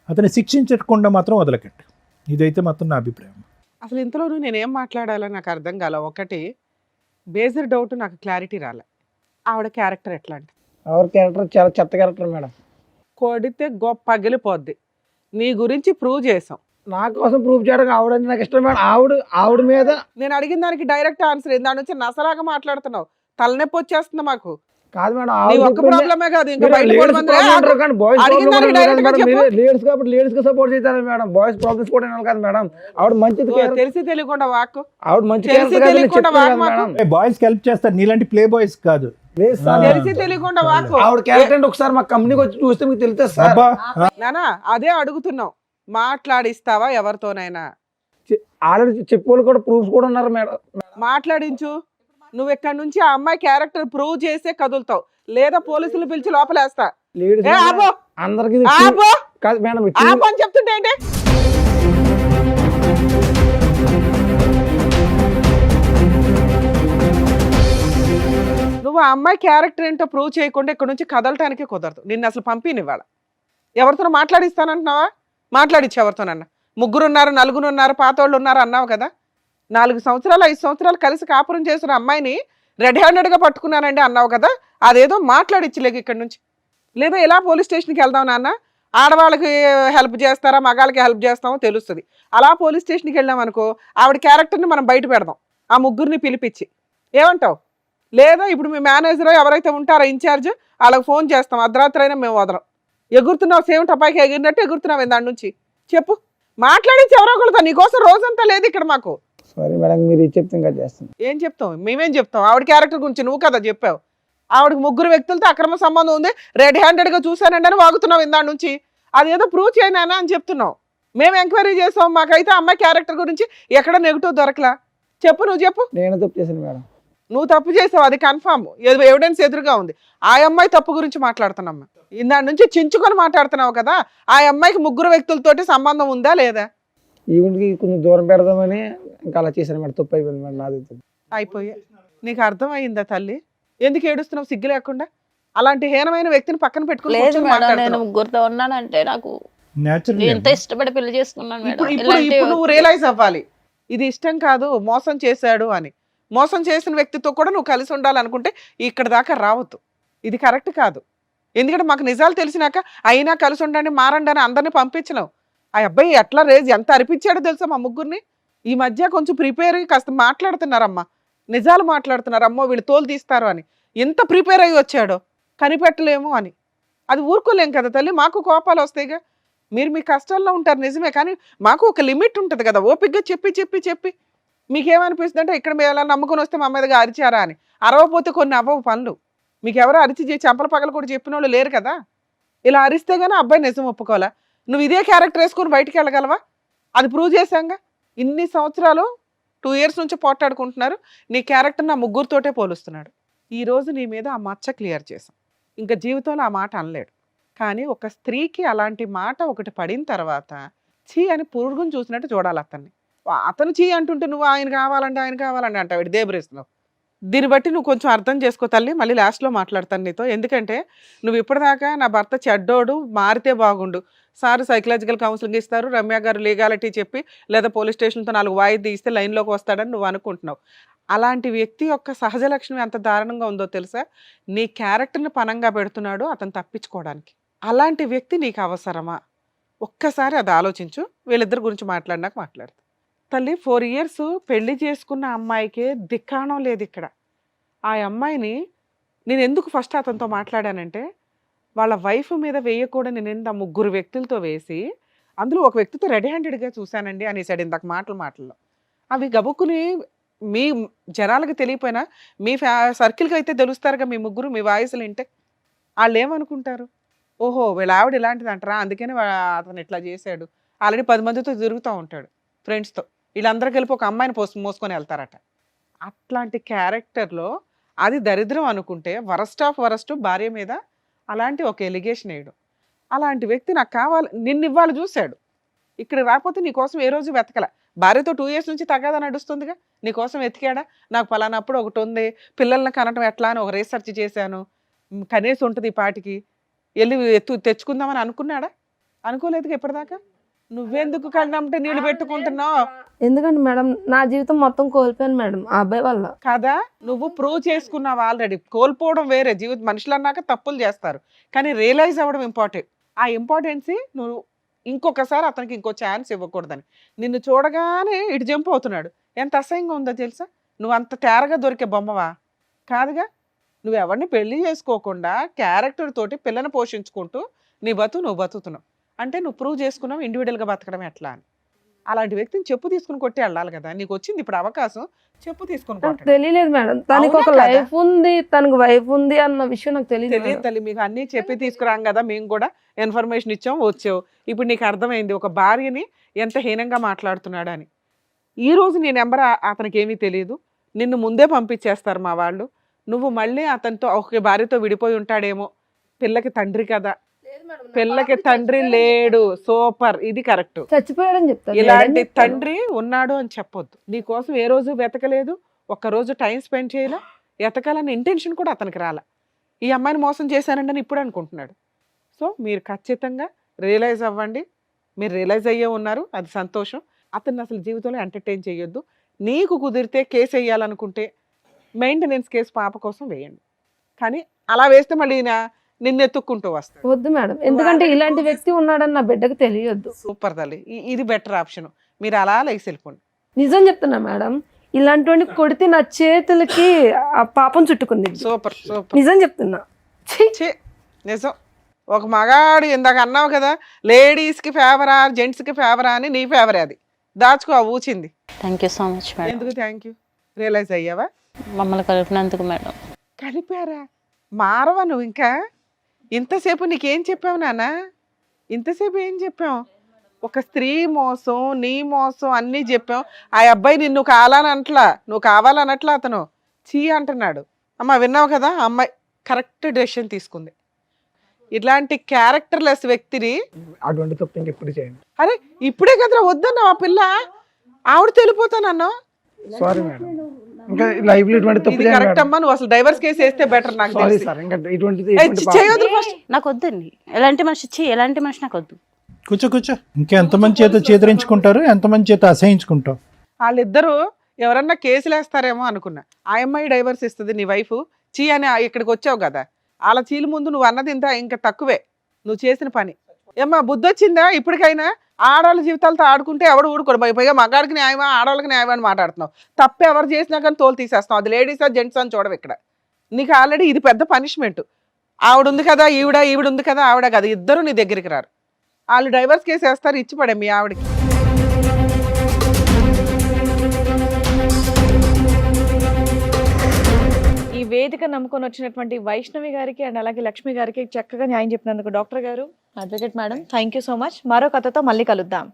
అతన్ని శిక్షించకుండా మాత్రం వదలకండి. ఇదైతే మాత్రం నా అభిప్రాయం. అసలు ఇంతలోనూ నేనేం మాట్లాడాలో నాకు అర్థం కాల. ఒకటి బేసిక్ డౌట్, నాకు క్లారిటీ రాలే. ఆవిడ క్యారెక్టర్ ఎట్లాంటి? ఆవిడ క్యారెక్టర్ చాలా చెత్త క్యారెక్టర్ మేడం. కొడితే గొప్ప పగిలిపోద్ది. నీ గురించి ప్రూవ్ చేసాం. నా కోసం ప్రూవ్ చేయడం ఆవిడ నాకు ఇష్టం మేడం. ఆవిడ మీద నేను అడిగిన దానికి డైరెక్ట్ ఆన్సర్ ఏంది? దాని నుంచి నసలాగా మాట్లాడుతున్నావు. తలనొప్పి వచ్చేస్తుంది మాకు. కాదు మేడం, ఒక్క ప్రాబ్లమే కాదు, ఇంకా బయట లేడీస్ కాబట్టి లేడీస్ కి సపోర్ట్ చేస్తారు మేడం. బాయ్స్ ప్రాబ్లమ్స్ కూడా వినాలి కదా మేడం. ఆవిడ మంచిది తెలిసి తెలియకుండా వాక్, ఆవిడ మంచి తెలిసి తెలియకుండా వాక్. బాయ్స్ హెల్ప్ చేస్తారు, నీలాంటి ప్లే బాయ్స్ కాదు. లేదు సార్. తెలిసి తెలియకుండా వాకు ఆవిడ క్యారెక్టర్ అంటే ఒకసారి మా కంపెనీకి వచ్చి చూస్తే మీకు తెలుస్తుంది సార్. అబ్బా నానా అదే అడుగుతున్నాం, మాట్లాడిస్తావా ఎవరితోనైనా? ఆల్రెడీ చెప్పేవాళ్ళు కూడా ప్రూఫ్స్ కూడా ఉన్నారు మేడం. మాట్లాడించు. నువ్వు ఇక్కడ నుంచి ఆ అమ్మాయి క్యారెక్టర్ ప్రూవ్ చేసే కదులుతావు, లేదా పోలీసులు పిలిచి లోపలేస్తా. లేడీస్ ఏ ఆపో అందరికి ఆపో కాదు మేడం. ఆపో అని చెప్తుంటే ఏంటి? నువ్వు ఆ అమ్మాయి క్యారెక్టర్ ఏంటో ప్రూవ్ చేయకుండా ఇక్కడ నుంచి కదలటానికి కుదరదు. నిన్ను అసలు పంపినివ్వాల. ఎవరితో మాట్లాడిస్తానంటున్నావా? మాట్లాడిచ్చు ఎవరితోనన్నా. 3 ఉన్నారు, 4 ఉన్నారు, పాతోళ్ళు ఉన్నారు అన్నావు కదా. 4 సంవత్సరాలు 5 సంవత్సరాలు కలిసి కాపురం చేసిన అమ్మాయిని రెడ్ హ్యాండెడ్గా పట్టుకున్నానండి అన్నావు కదా. అదేదో మాట్లాడిచ్చలేక ఇక్కడ నుంచి. లేదా ఎలా పోలీస్ స్టేషన్కి వెళ్దాం నాన్న, ఆడవాళ్ళకి హెల్ప్ చేస్తారా మగాళ్ళకి హెల్ప్ చేస్తామో తెలుస్తుంది. అలా పోలీస్ స్టేషన్కి వెళ్ళాం అనుకో, ఆవిడ క్యారెక్టర్ని మనం బయట పెడదాం, ఆ 3 పిలిపించి. ఏమంటావు? లేదా ఇప్పుడు మీ మేనేజర్ ఎవరైతే ఉంటారో ఇన్ఛార్జ్, వాళ్ళకి ఫోన్ చేస్తాం, అర్ధరాత్రి అయినా మేము వదలం. ఎగురుతున్నావు సేమ్ టపాయికి ఎగిరినట్టు ఎగురుతున్నావు దాని నుంచి. చెప్పు, మాట్లాడించి ఎవరో ఒకరితో. నీకోసం రోజంతా లేదు ఇక్కడ మాకు. సారీ మేడం, మీరు ఇది చెప్తే ఇంకా చేస్తాను. ఏం చెప్తాం? మేమేం చెప్తాం? ఆవిడ క్యారెక్టర్ గురించి నువ్వు కదా చెప్పావు. ఆవిడకి 3 వ్యక్తులతో అక్రమ సంబంధం ఉంది, రెడ్ హ్యాండెడ్గా చూశానండి అని వాగుతున్నావు ఇందాడి నుంచి. అదేదో ప్రూవ్ చేయనా అని చెప్తున్నావు. మేము ఎంక్వైరీ చేసాం, మాకైతే అమ్మాయి క్యారెక్టర్ గురించి ఎక్కడ నెగిటివ్ దొరకలా. చెప్పు, నువ్వు చెప్పు. నేను తప్పు చేశాను మేడం. నువ్వు తప్పు చేసావు, అది కన్ఫామ్, ఎవిడెన్స్ ఎదురుగా ఉంది. ఆ అమ్మాయి తప్పు గురించి మాట్లాడుతున్నామ్మా. ఇందాడి నుంచి చించుకొని మాట్లాడుతున్నావు కదా. ఆ అమ్మాయికి 3 వ్యక్తులతోటి సంబంధం ఉందా లేదా? ఈవెంట్కి కొంచెం దూరం పెడదామని ఇంకా అలా చేశాను మేడం. తప్పు అయిపోయింది మేడం, నాది అయిపోయా. నీకు అర్థమైందా తల్లి? ఎందుకు ఏడుస్తున్నావు సిగ్గు లేకుండా? అలాంటి హీనమైన వ్యక్తిని పక్కన పెట్టుకుని లేదు కూర్చొని మేడం, నేను మాట్లాడుతున్నావు. 3తో ఉన్నానంటే నాకు న్యాచురల్ ఎంత ఇష్టపడి పెళ్లి చేసుకున్నాను మేడం. ఇప్పుడు నువ్వు రియలైజ్ అవ్వాలి, ఇది ఇష్టం కాదు, మోసం చేశాడు అని. మోసం చేసిన వ్యక్తితో కూడా నువ్వు కలిసి ఉండాలనుకుంటే ఇక్కడ దాకా రావద్దు. ఇది కరెక్ట్ కాదు. ఎందుకంటే మాకు నిజాలు తెలిసినాక అయినా కలిసి ఉండండి మారండి అని అందరినీ పంపించినావు. ఆ అబ్బాయి ఎట్లా ఎంత అరిపించాడో తెలుసా మా 3 ఈ మధ్య కొంచెం ప్రిపేర్ అయ్యి కాస్త మాట్లాడుతున్నారమ్మా, నిజాలు మాట్లాడుతున్నారు. అమ్మో వీళ్ళు తోలు తీస్తారు అని ఎంత ప్రిపేర్ అయ్యి వచ్చాడో, కనిపెట్టలేము అని. అది ఊరుకోలేం కదా తల్లి, మాకు కోపాలు వస్తాయిగా. మీరు మీ కష్టాల్లో ఉంటారు నిజమే, కానీ మాకు ఒక లిమిట్ ఉంటుంది కదా. ఓపికగా చెప్పి మీకేమనిపిస్తుంది అంటే ఇక్కడ మీరు ఎలా నమ్ముకొని వస్తే మా మీదగా అరిచారా అని. అరవపోతే కొన్ని అవ్వవు పనులు. మీకు ఎవరో అరిచి చెంపల పగలు కూడా చెప్పిన వాళ్ళు లేరు కదా. ఇలా అరిస్తే గానీ అబ్బాయి నిజం ఒప్పుకోవాలా? నువ్వు ఇదే క్యారెక్టర్ వేసుకొని బయటికి వెళ్ళగలవా? అది ప్రూవ్ చేశాంగా. ఇన్ని సంవత్సరాలు 2 years నుంచి పోట్లాడుకుంటున్నారు. నీ క్యారెక్టర్ నా 3తోటే పోలుస్తున్నాడు. ఈరోజు నీ మీద ఆ మచ్చ క్లియర్ చేశాం. ఇంకా జీవితంలో ఆ మాట అనలేడు. కానీ ఒక స్త్రీకి అలాంటి మాట ఒకటి పడిన తర్వాత చీ అని పురుగుని చూసినట్టు చూడాలి అతన్ని. అతను చీ అంటుంటే నువ్వు ఆయన కావాలంటే అంటావు, దేబరేస్తున్నావు. దీన్ని బట్టి నువ్వు కొంచెం అర్థం చేసుకో తల్లి. మళ్ళీ లాస్ట్లో మాట్లాడతాను నీతో. ఎందుకంటే నువ్వు ఇప్పటిదాకా నా భర్త చెడ్డోడు, మారితే బాగుండు, సార్ సైకలాజికల్ కౌన్సిలింగ్ ఇస్తారు, రమ్య గారు లీగాలిటీ చెప్పి లేదా పోలీస్ స్టేషన్తో 4 వాయిదా ఇస్తే లైన్లోకి వస్తాడని నువ్వు అనుకుంటున్నావు. అలాంటి వ్యక్తి యొక్క సహజ లక్షణం ఎంత దారుణంగా ఉందో తెలుసా? నీ క్యారెక్టర్ని పనంగా పెడుతున్నాడు అతను తప్పించుకోవడానికి. అలాంటి వ్యక్తి నీకు అవసరమా? ఒక్కసారి అది ఆలోచించు. వీళ్ళిద్దరి గురించి మాట్లాడినాక మాట్లాడతా తల్లి. 4 years పెళ్లి చేసుకున్న అమ్మాయికే దిక్కాణం లేదు ఇక్కడ. ఆ అమ్మాయిని నేను ఎందుకు ఫస్ట్ అతనితో మాట్లాడానంటే, వాళ్ళ వైఫ్ మీద వేయకూడని నింద 3 వ్యక్తులతో వేసి, అందులో ఒక వ్యక్తితో రెడీ హ్యాండెడ్గా చూశానండి అనేసాడు ఇందాక మాటల్లో. అవి గబుక్కుని మీ జనాలకు తెలియపోయినా మీ సర్కిల్కి అయితే తెలుస్తారుగా మీ 3 మీ వాయిస్లు వింటే. వాళ్ళు ఏమనుకుంటారు? ఓహో వీళ్ళ ఆవిడ ఇలాంటిది అంటారా, అందుకని అతను ఇట్లా చేశాడు. ఆల్రెడీ 10 మందితో తిరుగుతూ ఉంటాడు ఫ్రెండ్స్తో. వీళ్ళందరూ కలిపి ఒక అమ్మాయిని మోసుకొని వెళ్తారట. అట్లాంటి క్యారెక్టర్లో అది దరిద్రం అనుకుంటే వరస్ట్ ఆఫ్ వరస్ట్ భార్య మీద అలాంటి ఒక ఎలిగేషన్ వేయడం. అలాంటి వ్యక్తి నాకు కావాలి, నిన్ను ఇవాళ చూశాడు, ఇక్కడ రాకపోతే నీకోసం ఏ రోజు వెతకల. భార్యతో 2 years నుంచి తగాదా నడుస్తుందిగా, నీకోసం వెతికాడా? నాకు పలానప్పుడు ఒకటి ఉంది, పిల్లల్ని కనటం ఎట్లా అని ఒక రీసెర్చ్ చేశాను, కనీసం ఉంటుంది ఈ పాటికి, వెళ్ళి తెచ్చుకుందామని అనుకున్నాడా? అనుకోలేదుగా ఇప్పటిదాకా. నువ్వెందుకు కళ్ళంటే నీళ్ళు పెట్టుకుంటున్నావు? ఎందుకంటే మేడం నా జీవితం మొత్తం కోల్పోయాను మేడం ఆ అబ్బాయి వల్ల. కదా, నువ్వు ప్రూవ్ చేసుకున్నావు ఆల్రెడీ. కోల్పోవడం వేరే, జీవితం మనుషులు అన్నాక తప్పులు చేస్తారు, కానీ రియలైజ్ అవ్వడం ఇంపార్టెంట్. ఆ ఇంపార్టెన్సీ నువ్వు ఇంకొకసారి అతనికి ఇంకో ఛాన్స్ ఇవ్వకూడదని. నిన్ను చూడగానే ఇటు జంప్ అవుతున్నాడు. ఎంత అసహ్యంగా ఉందో తెలుసా? నువ్వు అంత తేరగా దొరికే బొమ్మవా? కాదుగా. నువ్వు ఎవరిని పెళ్లి చేసుకోకుండా క్యారెక్టర్ తోటి పిల్లని పోషించుకుంటూ నీ నువ్వు బతుకుతున్నావు అంటే నువ్వు ప్రూవ్ చేసుకున్నావు ఇండివిజువల్గా బతకడం ఎట్లా అని. అలాంటి వ్యక్తిని చెప్పు తీసుకుని కొట్టి వెళ్ళాలి కదా. నీకు వచ్చింది ఇప్పుడు అవకాశం, చెప్పు తీసుకుని నాకు కొట్టండి. తెలియలేదు మేడం, తనకి ఒక అవునా కదా? లైఫ్ ఉంది, తనకు వైఫ్ ఉంది అన్న విషయం నాకు తెలియదు తెలియదు తల్లి, మీకు అన్నీ చెప్పి తీసుకురాం కదా, మేము కూడా ఇన్ఫర్మేషన్ ఇచ్చాం, వచ్చావు. ఇప్పుడు నీకు అర్థమైంది ఒక భార్యని ఎంత హీనంగా మాట్లాడుతున్నాడని. ఈ రోజు నీ నెంబర్ అతనికి ఏమీ తెలియదు, నిన్ను ముందే పంపించేస్తారు మా వాళ్ళు. నువ్వు మళ్ళీ అతనితో ఒక భార్యతో విడిపోయి ఉంటాడేమో. పిల్లకి తండ్రి కదా, పిల్లకి తండ్రి లేడు. సూపర్, ఇది కరెక్ట్. చచ్చిపోయాడని చెప్తాను. ఇలాంటి తండ్రి ఉన్నాడు అని చెప్పొద్దు. నీ కోసం ఏ రోజు వెతకలేదు, ఒక్కరోజు టైం స్పెండ్ చేయలే, ఎతకాలన్న ఇంటెన్షన్ కూడా అతనికి రాల. ఈ అమ్మాయిని మోసం చేశానండి ఇప్పుడు అనుకుంటున్నాడు. సో మీరు ఖచ్చితంగా రియలైజ్ అవ్వండి. మీరు రియలైజ్ అయ్యే ఉన్నారు, అది సంతోషం. అతన్ని అసలు జీవితంలో ఎంటర్టైన్ చేయొద్దు. నీకు కుదిరితే కేసు వేయాలనుకుంటే మెయింటెనెన్స్ కేసు పాప కోసం వేయండి, కానీ అలా వేస్తే మళ్ళీ నిన్ను ఎత్తుక్కుంటూ వస్తాడు. వద్దు మేడం, ఎందుకంటే ఇలాంటి వ్యక్తి ఉన్నాడని నా బిడ్డకు తెలియొద్దు. సూపర్ తల్లి, ఇది బెటర్ ఆప్షన్. మీరు అలా లేచి వెళ్ళిపోండి. నిజం చెప్తున్నా మేడం, ఇలాంటి వాడిని కొడితే నా చేతులకి ఆ పాపం చుట్టుకుంది. సూపర్ సూపర్, నిజం చెప్తున్నా. ఛీ! ఛీ, నిజం. ఒక మగాడు ఇందాక అన్నావు కదా, లేడీస్కి ఫేవరా జెంట్స్కి ఫేవరా అని, నీ ఫేవరే అది. దాచుకో ఆ ఊచింది. Thank you so much madam. ఎందుకు థ్యాంక్ యూ? రియలైజ్ అయ్యావా? మమ్మల్ని కలిపినందుకు మేడం. కలిపారా? మారవా నువ్వు ఇంకా? ఇంతసేపు నీకేం చెప్పావు నాన్న? ఇంతసేపు ఏం చెప్పావు? ఒక స్త్రీ మోసం, నీ మోసం అన్నీ చెప్పాం. ఆ అబ్బాయి నిన్ను కావాలనట్లా, నువ్వు కావాలనట్లా, అతను చీ అంటున్నాడు. అమ్మ విన్నావు కదా, ఆ అమ్మాయి కరెక్ట్ డెసిషన్ తీసుకుంది. ఇట్లాంటి క్యారెక్టర్లెస్ వ్యక్తిని అటువంటి తప్పు ఇంకెప్పుడు చేయండి. అరే ఇప్పుడే కదరా వద్దన్నావు ఆ పిల్ల, ఆవిడ తెలిపోతానన్నావు. సారీ మేడం, ఇంకా లైఫ్ లో ఇటువంటి తప్పు ఇది కరెక్ట్ అమ్మా, నువ్వు అసలు డైవర్స్ కేసు వేస్తే బెటర్ నాకు సారీ తెలిసి. సార్, ఇంకా ఇటువంటిది ఏ, చేయొద్దు ఫస్ట్. నాకు వద్దండి ఎలాంటి మనిషి, ఎలాంటి మనిషి నాకు వద్దు. కూర్చో కూర్చో. ఇంకెంతమంది చేత చేదరించుకుంటారు, ఎంతమంది చేత అసహించుకుంటావు. వాళ్ళిద్దరూ ఎవరన్నా కేసులు వేస్తారేమో అనుకున్నా. ఆ అమ్మాయి డైవర్స్ ఇస్తుంది, నీ వైఫ్ చీ అని ఇక్కడికి వచ్చావు కదా, వాళ్ళ చీల ముందు నువ్వు అన్నది ఇంత ఇంకా తక్కువే నువ్వు చేసిన పని. ఏమ్మా బుద్ధి వచ్చిందా ఇప్పటికైనా? ఆడవాళ్ళ జీవితాలతో ఆడుకుంటే ఎవడు ఊడుకోడు. పైగా మగాడికి న్యాయమా ఆడవాళ్ళకి న్యాయమా అని మాట్లాడుతున్నావు. తప్పు ఎవరు చేసినా కానీ తోలు తీసేస్తున్నావు. అది లేడీసా జెంట్స్ అని చూడవు ఇక్కడ. నీకు ఆల్రెడీ ఇది పెద్ద పనిష్మెంట్. ఆవిడ ఉంది కదా ఈవిడ ఉంది కదా ఆవిడ కదా, ఇద్దరు నీ దగ్గరికి రారు. వాళ్ళు డైవర్స్ కేసు వేస్తారు, ఇచ్చి పడే మీ ఆవిడకి. ఈ వేదిక నమ్ముకొని వచ్చినటువంటి వైష్ణవి గారికి అండ్ అలాగే లక్ష్మి గారికి చక్కగా న్యాయం చెప్పినందుకు డాక్టర్ గారు, advocate madam, thank you so much. మరో కథతో మళ్ళీ కలుద్దాం.